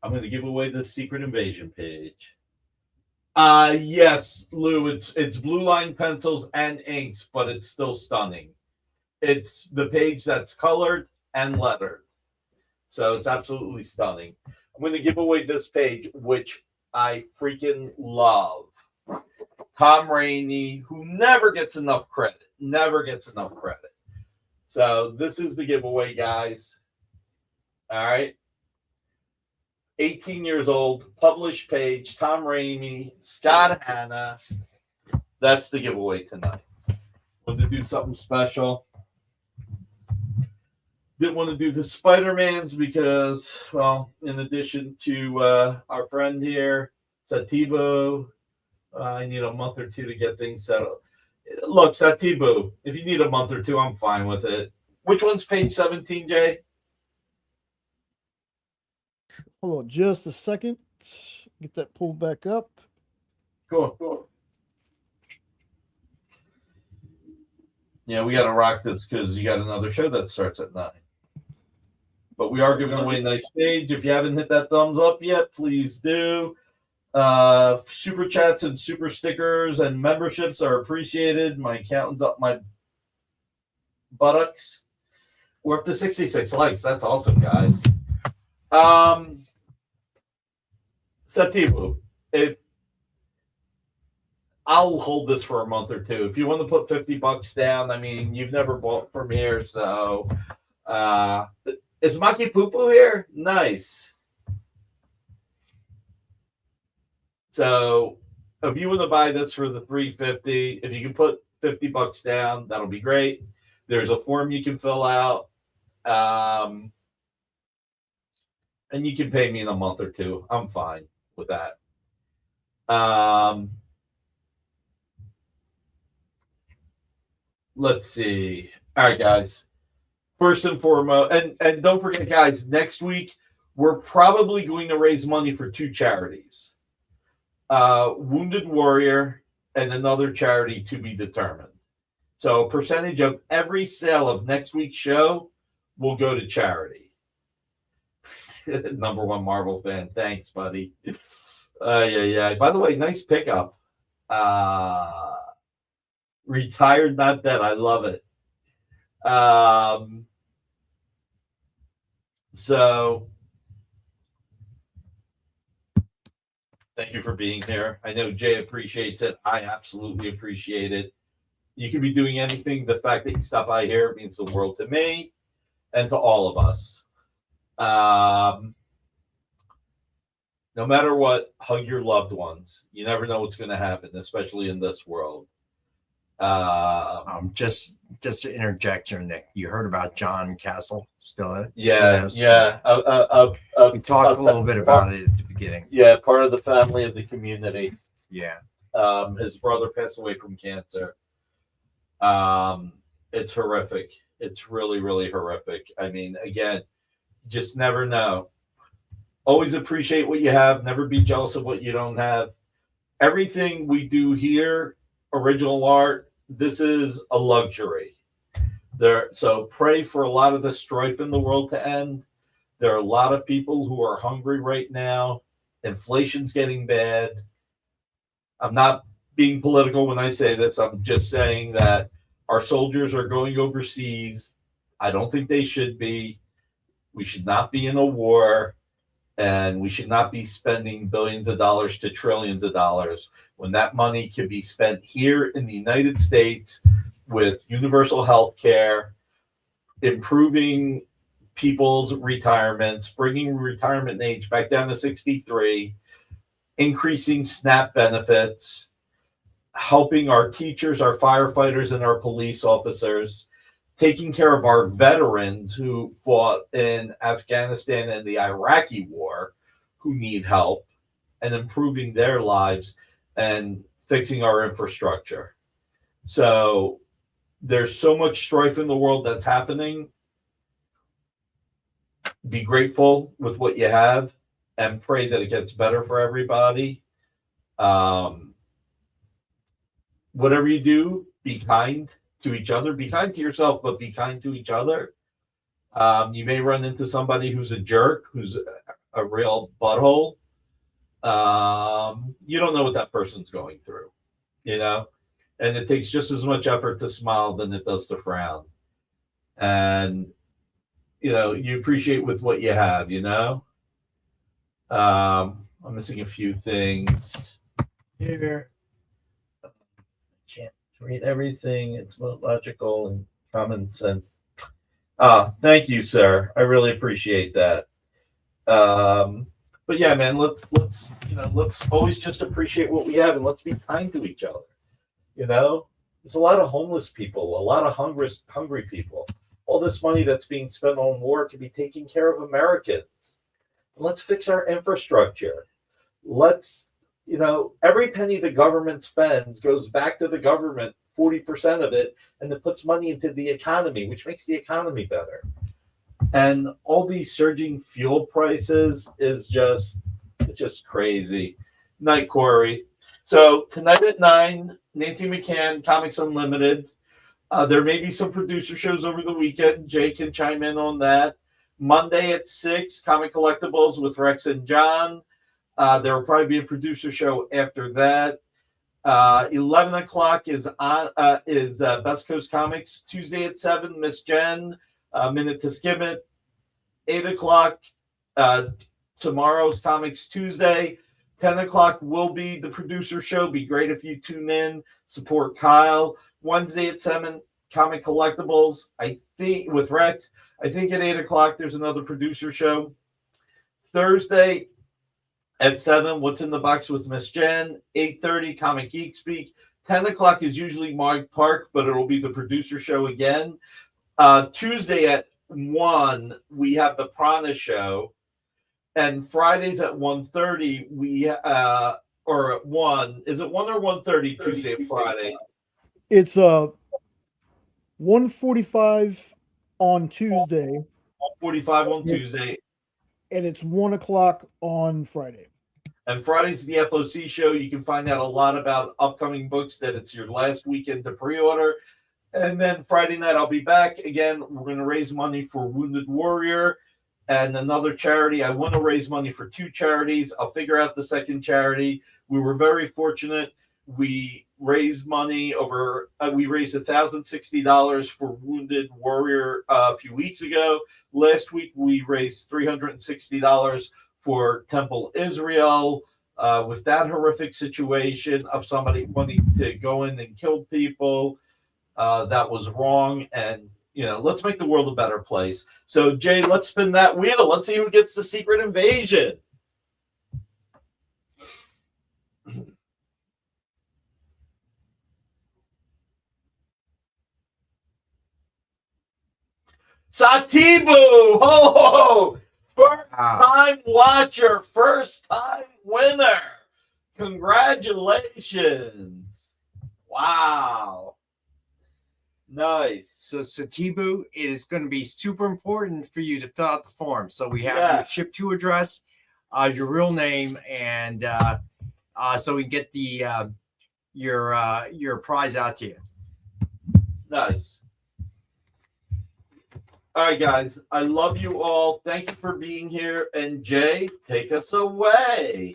I'm going to give away the Secret Invasion page. Yes, Lou, it's blue line pencils and inks, but it's still stunning. It's the page that's colored and lettered. So it's absolutely stunning. I'm going to give away this page, which I freaking love. Tom Rainey, who never gets enough credit. Never gets enough credit. So this is the giveaway, guys. All right. 18 years old, published page, Tom Rainey, Scott Hanna. That's the giveaway tonight. Wanted to do something special. Didn't want to do the Spider-Mans because, well, in addition to our friend here, Satibo, I need a month or two to get things settled. Look, Satibo, if you need a month or two, I'm fine with it. Which one's page 17, Jay? Hold on just a second. Get that pulled back up. Cool. Yeah, we got to rock this because you got another show that starts at 9. But we are giving away a nice page. If you haven't hit that thumbs up yet, please do. Super chats and super stickers and memberships are appreciated. My accountant's up my buttocks. We're up to 66 likes. That's awesome, guys. Satibu, if I'll hold this for a month or two. If you want to put $50 down, I mean, you've never bought from here, so is Maki Poo here? Nice. So if you want to buy this for the $350, if you can put $50 down, that'll be great. There's a form you can fill out. And you can pay me in a month or two. I'm fine with that. Let's see. All right, guys. First and foremost, and don't forget, guys, next week we're probably going to raise money for 2 charities. Wounded Warrior and another charity to be determined. So a percentage of every sale of next week's show will go to charity. Number one Marvel fan. Thanks, buddy. Yeah. By the way, nice pickup. Retired, not dead. I love it. So thank you for being here. I know Jay appreciates it. I absolutely appreciate it. You could be doing anything. The fact that you stop by here means the world to me and to all of us. No matter what, hug your loved ones. You never know what's going to happen, especially in this world. Just to interject here, Nick, you heard about John Castle still? Yeah. We talked a little bit about it at the beginning. Yeah, part of the family of the community. Yeah. His brother passed away from cancer. It's horrific. It's really, really horrific. I mean, again, just never know. Always appreciate what you have. Never be jealous of what you don't have. Everything we do here, original art, this is a luxury. So pray for a lot of the strife in the world to end. There are a lot of people who are hungry right now. Inflation's getting bad. I'm not being political when I say this. I'm just saying that our soldiers are going overseas. I don't think they should be. We should not be in a war. And we should not be spending billions of dollars to trillions of dollars when that money can be spent here in the United States with universal health care, improving people's retirements, bringing retirement age back down to 63, increasing SNAP benefits, helping our teachers, our firefighters, and our police officers, taking care of our veterans who fought in Afghanistan and the Iraqi war, who need help, and improving their lives and fixing our infrastructure. So there's so much strife in the world that's happening. Be grateful with what you have and pray that it gets better for everybody. whatever you do, be kind to each other. Be kind to yourself, but be kind to each other. You may run into somebody who's a jerk, who's a real butthole. You don't know what that person's going through, you know? And it takes just as much effort to smile than it does to frown. And, you know, you appreciate with what you have, you know? I'm missing a few things here. I can't read everything. It's logical and common sense. Thank you, sir. I really appreciate that. But yeah, man, let's always just appreciate what we have, and let's be kind to each other. You know, there's a lot of homeless people, a lot of hungry people. All this money that's being spent on war can be taking care of Americans. Let's fix our infrastructure. Let's, you know, every penny the government spends goes back to the government, 40% of it, and it puts money into the economy, which makes the economy better. And all these surging fuel prices it's just crazy. Night, Corey. So tonight at 9, Nancy McCann, Comics Unlimited. There may be some producer shows over the weekend. Jay can chime in on that. Monday at 6, Comic Collectibles with Rex and John. There will probably be a producer show after that. 11 o'clock is Best Coast Comics. Tuesday at 7, Miss Jen, Minute to Skim It. 8 o'clock, tomorrow's Comics Tuesday. 10 o'clock will be the producer show. Be great if you tune in, support Kyle. Wednesday at 7, Comic Collectibles. I think with Rex. I think at 8 o'clock there's another producer show. Thursday at 7, What's in the Box with Miss Jen. 8:30, Comic Geek Speak. 10 o'clock is usually Mark Park, but it'll be the producer show again. Tuesday at 1, we have the Prana show. And Fridays at 1:30, or at 1. Is it 1 or 1:30 Tuesday and Friday? It's 1:45 on Tuesday. 1:45 on Tuesday. And it's 1 o'clock on Friday. And Friday's the FOC show. You can find out a lot about upcoming books that it's your last weekend to pre-order. And then Friday night, I'll be back. Again, we're going to raise money for Wounded Warrior and another charity. I want to raise money for 2 charities. I'll figure out the second charity. We were very fortunate. We raised money we raised $1,060 for Wounded Warrior a few weeks ago. Last week, we raised $360 for Temple Israel with that horrific situation of somebody wanting to go in and kill people. That was wrong. And, you know, let's make the world a better place. So, Jay, let's spin that wheel. Let's see who gets the secret invasion. Satibu! Ho, ho! First-time watcher, first-time winner. Congratulations. Wow. Nice. So Satibu, it is going to be super important for you to fill out the form. So we have your ship to address, your real name, and so we can get the your prize out to you. Nice. All right, guys. I love you all. Thank you for being here. And Jay, take us away.